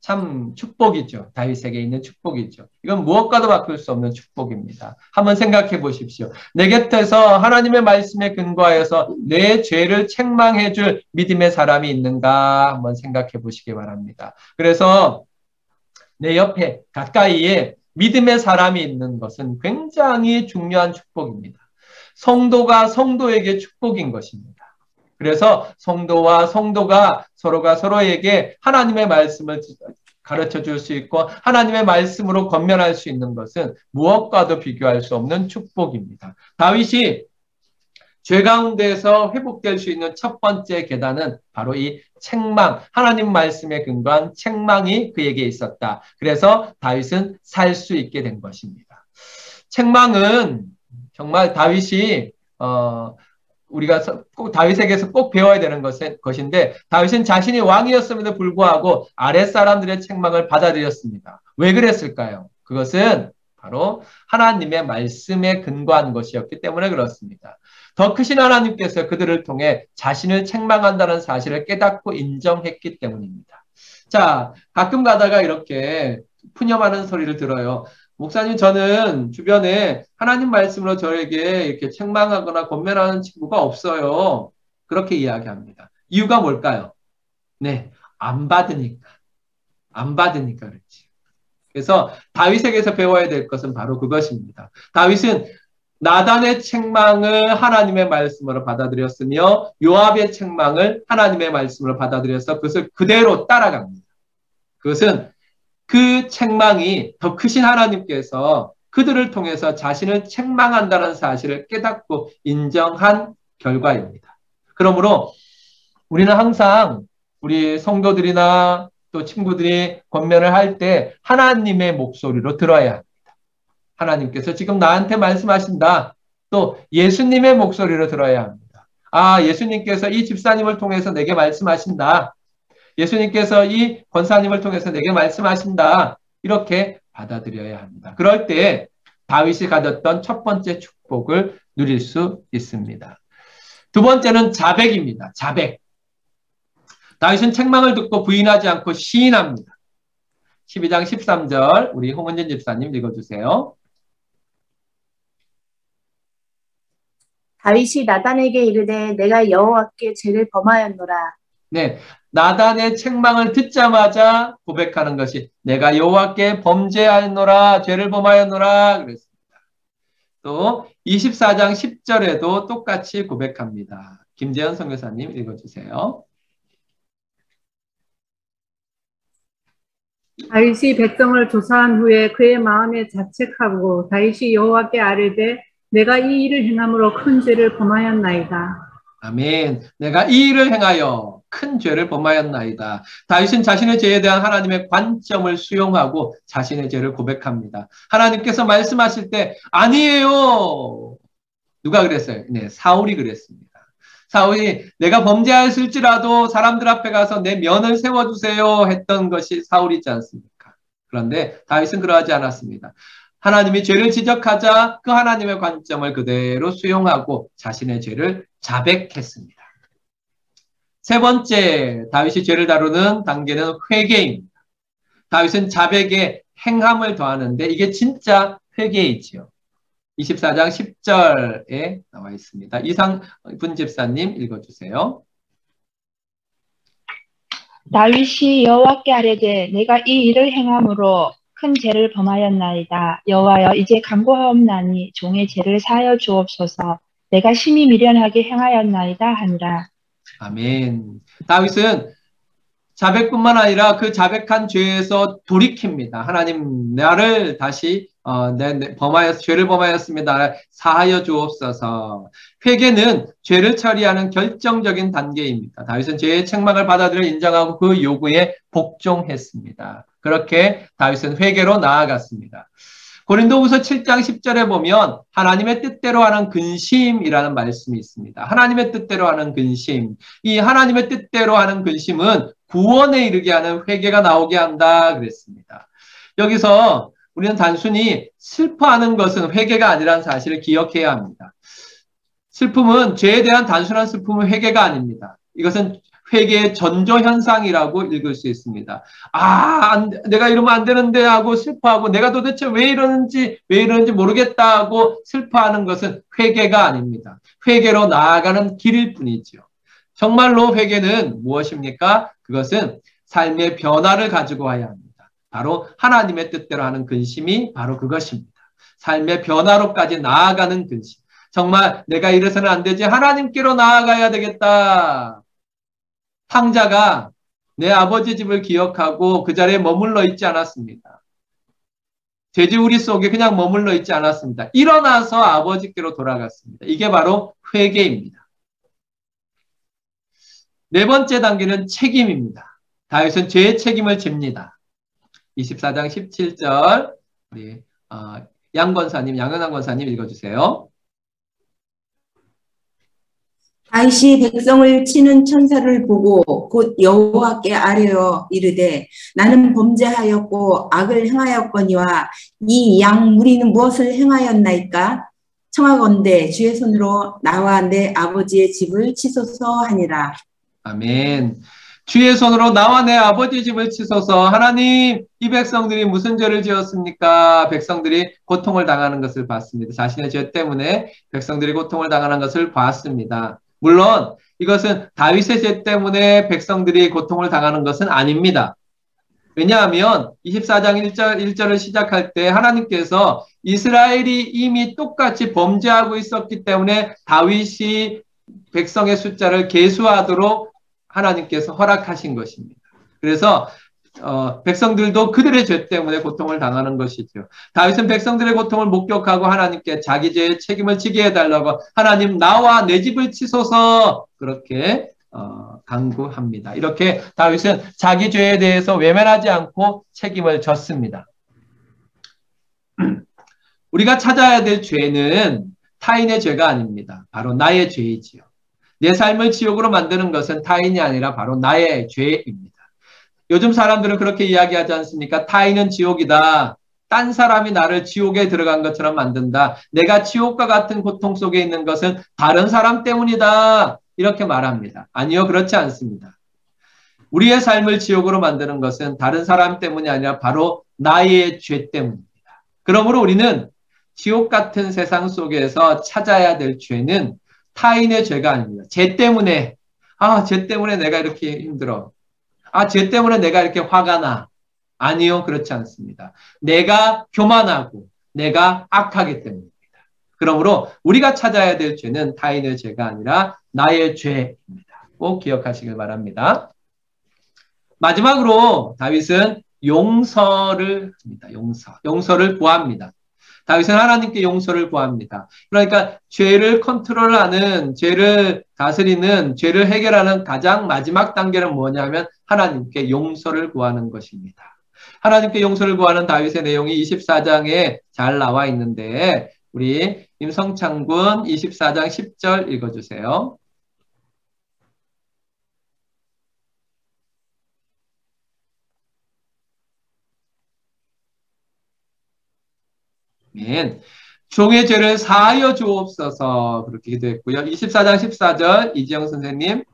참 축복이죠. 다윗에게 있는 축복이죠. 이건 무엇과도 바꿀 수 없는 축복입니다. 한번 생각해 보십시오. 내 곁에서 하나님의 말씀에 근거하여서 내 죄를 책망해 줄 믿음의 사람이 있는가 한번 생각해 보시기 바랍니다. 그래서 내 옆에 가까이에 믿음의 사람이 있는 것은 굉장히 중요한 축복입니다. 성도가 성도에게 축복인 것입니다. 그래서 성도와 성도가 서로가 서로에게 하나님의 말씀을 가르쳐 줄 수 있고 하나님의 말씀으로 권면할 수 있는 것은 무엇과도 비교할 수 없는 축복입니다. 다윗이 죄 가운데에서 회복될 수 있는 첫 번째 계단은 바로 이 책망, 하나님 말씀에 근거한 책망이 그에게 있었다. 그래서 다윗은 살 수 있게 된 것입니다. 책망은 정말 다윗이 우리가 꼭 다윗에게서 꼭 배워야 되는 것인데 다윗은 자신이 왕이었음에도 불구하고 아랫사람들의 책망을 받아들였습니다. 왜 그랬을까요? 그것은 바로 하나님의 말씀에 근거한 것이었기 때문에 그렇습니다. 더 크신 하나님께서 그들을 통해 자신을 책망한다는 사실을 깨닫고 인정했기 때문입니다. 자, 가끔 가다가 이렇게 푸념하는 소리를 들어요. 목사님, 저는 주변에 하나님 말씀으로 저에게 이렇게 책망하거나 권면하는 친구가 없어요. 그렇게 이야기합니다. 이유가 뭘까요? 네, 안 받으니까. 안 받으니까 그렇지. 그래서 다윗에게서 배워야 될 것은 바로 그것입니다. 다윗은 나단의 책망을 하나님의 말씀으로 받아들였으며 요압의 책망을 하나님의 말씀으로 받아들여서 그것을 그대로 따라갑니다. 그것은 그 책망이 더 크신 하나님께서 그들을 통해서 자신을 책망한다는 사실을 깨닫고 인정한 결과입니다. 그러므로 우리는 항상 우리 성도들이나 또 친구들이 권면을 할 때 하나님의 목소리로 들어야 합니다. 하나님께서 지금 나한테 말씀하신다. 또 예수님의 목소리로 들어야 합니다. 아, 예수님께서 이 집사님을 통해서 내게 말씀하신다. 예수님께서 이 권사님을 통해서 내게 말씀하신다. 이렇게 받아들여야 합니다. 그럴 때 다윗이 가졌던 첫 번째 축복을 누릴 수 있습니다. 두 번째는 자백입니다. 자백. 다윗은 책망을 듣고 부인하지 않고 시인합니다. 12장 13절 우리 홍은진 집사님 읽어주세요. 다윗이 나단에게 이르되 내가 여호와께 죄를 범하였노라. 네, 나단의 책망을 듣자마자 고백하는 것이 내가 여호와께 범죄하였노라, 죄를 범하였노라 그랬습니다. 또 24장 10절에도 똑같이 고백합니다. 김재현 선교사님 읽어주세요. 다윗이 백성을 조사한 후에 그의 마음에 자책하고 다윗이 여호와께 아뢰되 내가 이 일을 행함으로 큰 죄를 범하였나이다. 아멘. 내가 이 일을 행하여 큰 죄를 범하였나이다. 다윗은 자신의 죄에 대한 하나님의 관점을 수용하고 자신의 죄를 고백합니다. 하나님께서 말씀하실 때 아니에요. 누가 그랬어요? 네, 사울이 그랬습니다. 사울이 내가 범죄하였을지라도 사람들 앞에 가서 내 면을 세워주세요 했던 것이 사울이지 않습니까? 그런데 다윗은 그러하지 않았습니다. 하나님이 죄를 지적하자 그 하나님의 관점을 그대로 수용하고 자신의 죄를 자백했습니다. 세 번째 다윗이 죄를 다루는 단계는 회개입니다. 다윗은 자백에 행함을 더하는데 이게 진짜 회개이지요. 24장 10절에 나와 있습니다. 이상분 집사님 읽어주세요. 다윗이 여호와께 아뢰되 내가 이 일을 행함으로 큰 죄를 범하였나이다. 여호와여 이제 간구하옵나니 종의 죄를 사하여 주옵소서. 내가 심히 미련하게 행하였나이다 하니라. 아멘. 다윗은 자백뿐만 아니라 그 자백한 죄에서 돌이킵니다. 하나님 나를 다시 죄를 범하였습니다. 사하여 주옵소서. 회개는 죄를 처리하는 결정적인 단계입니다. 다윗은 죄의 책망을 받아들여 인정하고 그 요구에 복종했습니다. 그렇게 다윗은 회개로 나아갔습니다. 고린도후서 7장 10절에 보면 하나님의 뜻대로 하는 근심이라는 말씀이 있습니다. 하나님의 뜻대로 하는 근심. 이 하나님의 뜻대로 하는 근심은 구원에 이르게 하는 회개가 나오게 한다 그랬습니다. 여기서 우리는 단순히 슬퍼하는 것은 회개가 아니라는 사실을 기억해야 합니다. 슬픔은 죄에 대한 단순한 슬픔은 회개가 아닙니다. 이것은 회개의 전조현상이라고 읽을 수 있습니다. 내가 이러면 안 되는데 하고 슬퍼하고 내가 도대체 왜 이러는지 모르겠다 하고 슬퍼하는 것은 회개가 아닙니다. 회개로 나아가는 길일 뿐이죠. 정말로 회개는 무엇입니까? 그것은 삶의 변화를 가지고 와야 합니다. 바로 하나님의 뜻대로 하는 근심이 바로 그것입니다. 삶의 변화로까지 나아가는 근심. 정말 내가 이래서는 안 되지. 하나님께로 나아가야 되겠다. 탕자가 내 아버지 집을 기억하고 그 자리에 머물러 있지 않았습니다. 돼지우리 속에 그냥 머물러 있지 않았습니다. 일어나서 아버지께로 돌아갔습니다. 이게 바로 회개입니다. 네 번째 단계는 책임입니다. 다윗은 죄의 책임을 집니다. 24장 17절 우리 양현한 권사님 읽어주세요. 다윗이 백성을 치는 천사를 보고 곧 여호와께 아뢰어 이르되 나는 범죄하였고 악을 행하였거니와 이 양 무리는 무엇을 행하였나이까? 청하건대 주의 손으로 나와 내 아버지의 집을 치소서 하니라. 아멘. 주의 손으로 나와 내 아버지 집을 치소서. 하나님, 이 백성들이 무슨 죄를 지었습니까? 백성들이 고통을 당하는 것을 봤습니다. 자신의 죄 때문에 백성들이 고통을 당하는 것을 봤습니다. 물론 이것은 다윗의 죄 때문에 백성들이 고통을 당하는 것은 아닙니다. 왜냐하면 24장 1절을 시작할 때 하나님께서 이스라엘이 이미 똑같이 범죄하고 있었기 때문에 다윗이 백성의 숫자를 계수하도록 하나님께서 허락하신 것입니다. 그래서 백성들도 그들의 죄 때문에 고통을 당하는 것이죠. 다윗은 백성들의 고통을 목격하고 하나님께 자기 죄의 책임을 지게 해달라고 하나님 나와 내 집을 치소서 그렇게 간구합니다. 이렇게 다윗은 자기 죄에 대해서 외면하지 않고 책임을 졌습니다. 우리가 찾아야 될 죄는 타인의 죄가 아닙니다. 바로 나의 죄이지요. 내 삶을 지옥으로 만드는 것은 타인이 아니라 바로 나의 죄입니다. 요즘 사람들은 그렇게 이야기하지 않습니까? 타인은 지옥이다. 딴 사람이 나를 지옥에 들어간 것처럼 만든다. 내가 지옥과 같은 고통 속에 있는 것은 다른 사람 때문이다. 이렇게 말합니다. 아니요, 그렇지 않습니다. 우리의 삶을 지옥으로 만드는 것은 다른 사람 때문이 아니라 바로 나의 죄 때문입니다. 그러므로 우리는 지옥 같은 세상 속에서 찾아야 될 죄는 타인의 죄가 아닙니다. 쟤 때문에 내가 이렇게 힘들어. 쟤 때문에 내가 이렇게 화가 나. 아니요, 그렇지 않습니다. 내가 교만하고 내가 악하기 때문입니다. 그러므로 우리가 찾아야 될 죄는 타인의 죄가 아니라 나의 죄입니다. 꼭 기억하시길 바랍니다. 마지막으로 다윗은 용서를 합니다. 용서를 구합니다. 다윗은 하나님께 용서를 구합니다. 그러니까 죄를 컨트롤하는, 죄를 다스리는, 죄를 해결하는 가장 마지막 단계는 뭐냐면 하나님께 용서를 구하는 것입니다. 하나님께 용서를 구하는 다윗의 내용이 24장에 잘 나와 있는데 우리 임성창 군 24장 10절 읽어주세요. 종의 죄를 사하여 주옵소서 그렇게 기도했고요. 24장 14절 이지영 선생님.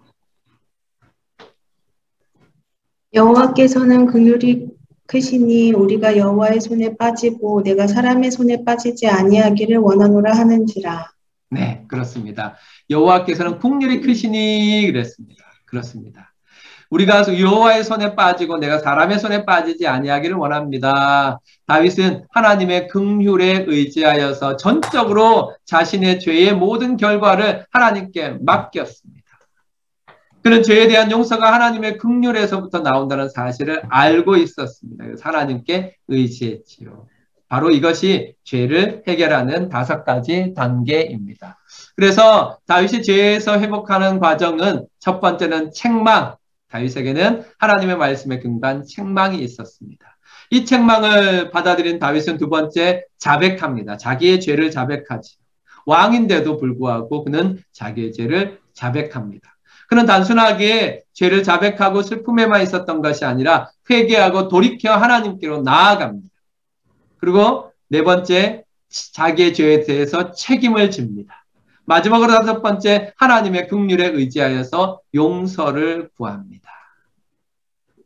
여호와께서는 긍휼이 크시니 우리가 여호와의 손에 빠지고 내가 사람의 손에 빠지지 아니하기를 원하노라 하는지라. 네, 그렇습니다. 여호와께서는 긍휼이 크시니 그랬습니다. 그렇습니다. 우리가 여호와의 손에 빠지고 내가 사람의 손에 빠지지 아니하기를 원합니다. 다윗은 하나님의 긍휼에 의지하여서 전적으로 자신의 죄의 모든 결과를 하나님께 맡겼습니다. 그는 죄에 대한 용서가 하나님의 긍휼에서부터 나온다는 사실을 알고 있었습니다. 그래서 하나님께 의지했지요. 바로 이것이 죄를 해결하는 5가지 단계입니다. 그래서 다윗이 죄에서 회복하는 과정은 첫 번째는 책망. 다윗에게는 하나님의 말씀에 근거한 책망이 있었습니다. 이 책망을 받아들인 다윗은 두 번째 자백합니다. 자기의 죄를 자백하지. 왕인데도 불구하고 그는 자기의 죄를 자백합니다. 그는 단순하게 죄를 자백하고 슬픔에만 있었던 것이 아니라 회개하고 돌이켜 하나님께로 나아갑니다. 그리고 네 번째, 자기의 죄에 대해서 책임을 집니다. 마지막으로 다섯 번째, 하나님의 긍휼에 의지하여서 용서를 구합니다.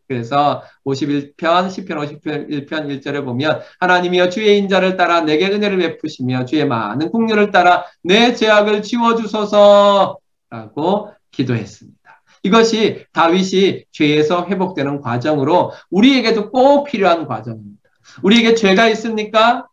그래서 51편, 시편 51편 1절에 보면 하나님이여 주의 인자를 따라 내게 은혜를 베푸시며 주의 많은 긍휼을 따라 내 죄악을 지워주소서 라고 기도했습니다. 이것이 다윗이 죄에서 회복되는 과정으로 우리에게도 꼭 필요한 과정입니다. 우리에게 죄가 있습니까?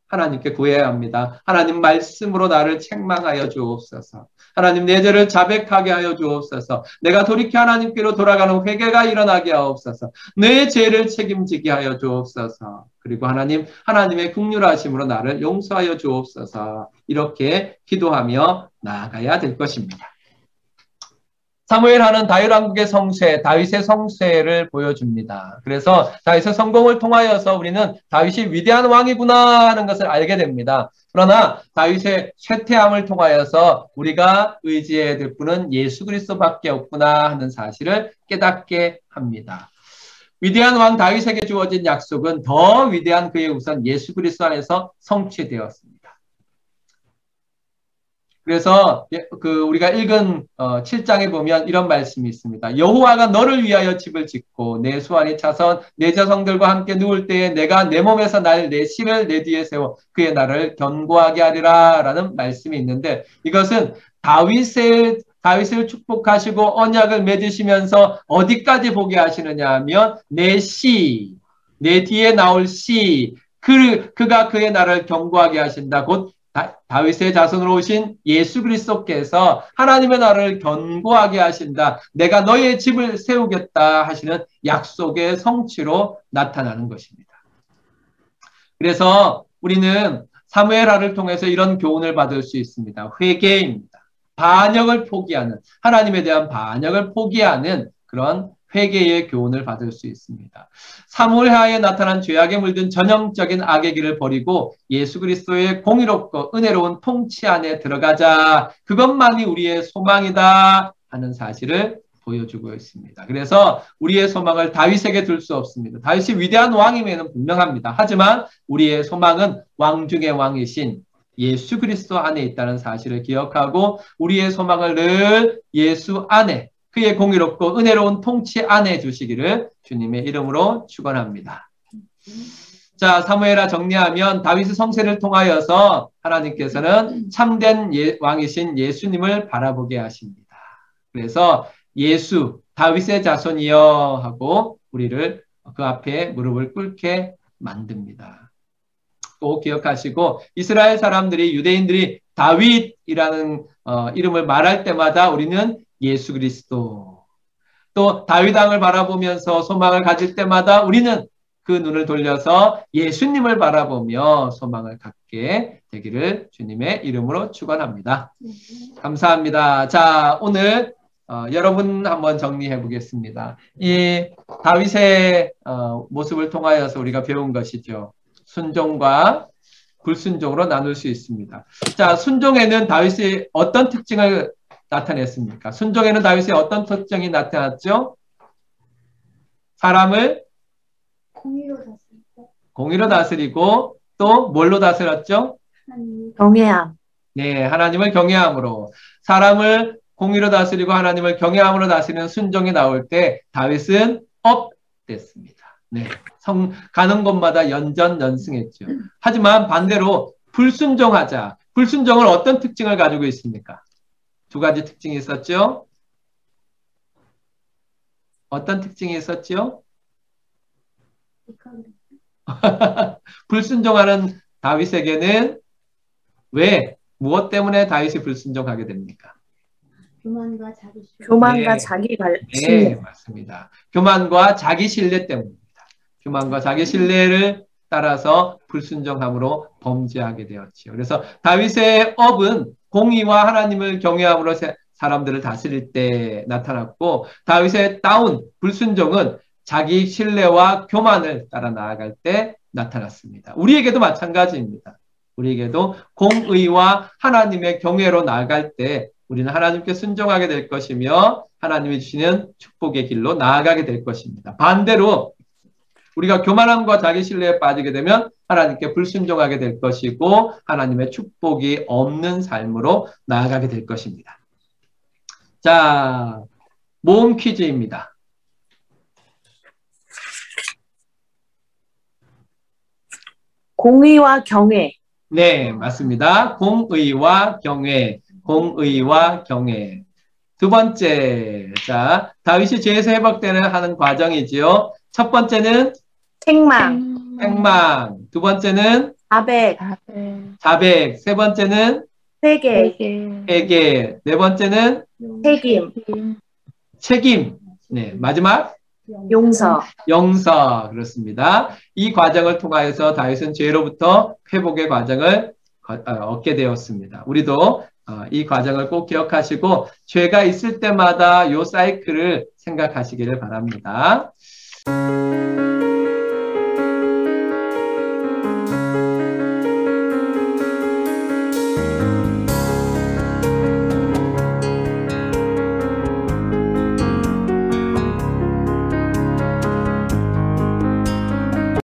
하나님께 구해야 합니다. 하나님 말씀으로 나를 책망하여 주옵소서. 하나님 내 죄를 자백하게 하여 주옵소서. 내가 돌이켜 하나님께로 돌아가는 회개가 일어나게 하옵소서. 내 죄를 책임지게 하여 주옵소서. 그리고 하나님의 긍휼하심으로 나를 용서하여 주옵소서. 이렇게 기도하며 나아가야 될 것입니다. 사무엘하는 다윗 왕국의 성쇠, 다윗의 성쇠를 보여줍니다. 그래서 다윗의 성공을 통하여서 우리는 다윗이 위대한 왕이구나 하는 것을 알게 됩니다. 그러나 다윗의 쇠퇴함을 통하여서 우리가 의지해야 될 분은 예수 그리스도밖에 없구나 하는 사실을 깨닫게 합니다. 위대한 왕 다윗에게 주어진 약속은 더 위대한 그의 우선 예수 그리스도 안에서 성취되었습니다. 그래서 우리가 읽은 7장에 보면 이런 말씀이 있습니다. 여호와가 너를 위하여 집을 짓고 내 수완이 차선 내 자성들과 함께 누울 때에 내가 내 몸에서 내 실을 내 뒤에 세워 그의 나를 견고하게 하리라 라는 말씀이 있는데, 이것은 다윗을 축복하시고 언약을 맺으시면서 어디까지 보게 하시느냐 하면 내 뒤에 나올 그가 그의 나를 견고하게 하신다. 곧 다윗의 자손으로 오신 예수 그리스도께서 하나님의 나라를 견고하게 하신다. 내가 너의 집을 세우겠다 하시는 약속의 성취로 나타나는 것입니다. 그래서 우리는 사무엘하를 통해서 이런 교훈을 받을 수 있습니다. 회개입니다. 반역을 포기하는, 하나님에 대한 반역을 포기하는 그런 회개의 교훈을 받을 수 있습니다. 사무엘하에 나타난 죄악에 물든 전형적인 악의 길을 버리고 예수 그리스도의 공의롭고 은혜로운 통치 안에 들어가자. 그것만이 우리의 소망이다 하는 사실을 보여주고 있습니다. 그래서 우리의 소망을 다윗에게 둘 수 없습니다. 다윗이 위대한 왕임에는 분명합니다. 하지만 우리의 소망은 왕 중의 왕이신 예수 그리스도 안에 있다는 사실을 기억하고 우리의 소망을 늘 예수 안에, 그의 공의롭고 은혜로운 통치 안에 주시기를 주님의 이름으로 축원합니다. 자, 사무엘하 정리하면 다윗의 성세를 통하여서 하나님께서는 참된 왕이신 예수님을 바라보게 하십니다. 그래서 다윗의 자손이여 하고 우리를 그 앞에 무릎을 꿇게 만듭니다. 꼭 기억하시고, 이스라엘 사람들이, 유대인들이 다윗이라는 이름을 말할 때마다 우리는 예수 그리스도, 또 다윗 왕을 바라보면서 소망을 가질 때마다 우리는 그 눈을 돌려서 예수님을 바라보며 소망을 갖게 되기를 주님의 이름으로 축원합니다. 감사합니다. 자, 오늘 여러분 한번 정리해 보겠습니다. 이 다윗의 모습을 통하여서 우리가 배운 것이죠. 순종과 불순종으로 나눌 수 있습니다. 자, 순종에는 다윗이 어떤 특징을 나타냈습니까? 순종에는 다윗의 어떤 특징이 나타났죠? 사람을 공의로 다스리고 또 뭘로 다스렸죠? 경외함. 네, 하나님을 경외함으로. 사람을 공의로 다스리고 하나님을 경외함으로 다스리는 순종이 나올 때 다윗은 업됐습니다. 네, 가는 곳마다 연전연승했죠. 하지만 반대로 불순종하자. 불순종은 어떤 특징을 가지고 있습니까? 두 가지 특징이 있었죠. 어떤 특징이 있었죠? 불순종하는 다윗에게는 무엇 때문에 다윗이 불순종하게 됩니까? 교만과 자기 신뢰. 네, 맞습니다. 교만과 자기 신뢰 때문입니다. 교만과 자기 신뢰를 따라서 불순종함으로 범죄하게 되었지요. 그래서 다윗의 업은 공의와 하나님을 경외함으로 사람들을 다스릴 때 나타났고, 다윗의 불순종은 자기 신뢰와 교만을 따라 나아갈 때 나타났습니다. 우리에게도 마찬가지입니다. 우리에게도 공의와 하나님의 경외로 나아갈 때 우리는 하나님께 순종하게 될 것이며 하나님이 주시는 축복의 길로 나아가게 될 것입니다. 반대로 우리가 교만함과 자기 신뢰에 빠지게 되면 하나님께 불순종하게 될 것이고 하나님의 축복이 없는 삶으로 나아가게 될 것입니다. 자, 모음 퀴즈입니다. 공의와 경외. 네, 맞습니다. 공의와 경외. 공의와 경외. 두 번째, 자, 다윗이 죄에서 회복되는 하는 과정이지요. 첫 번째는 책망. 책망. 두 번째는 자백. 자백. 세 번째는 회개. 회개. 네 번째는 책임. 책임. 네, 마지막 용서. 용서. 그렇습니다. 이 과정을 통하여서 다윗은 죄로부터 회복의 과정을 얻게 되었습니다. 우리도 이 과정을 꼭 기억하시고 죄가 있을 때마다 이 사이클을 생각하시기를 바랍니다.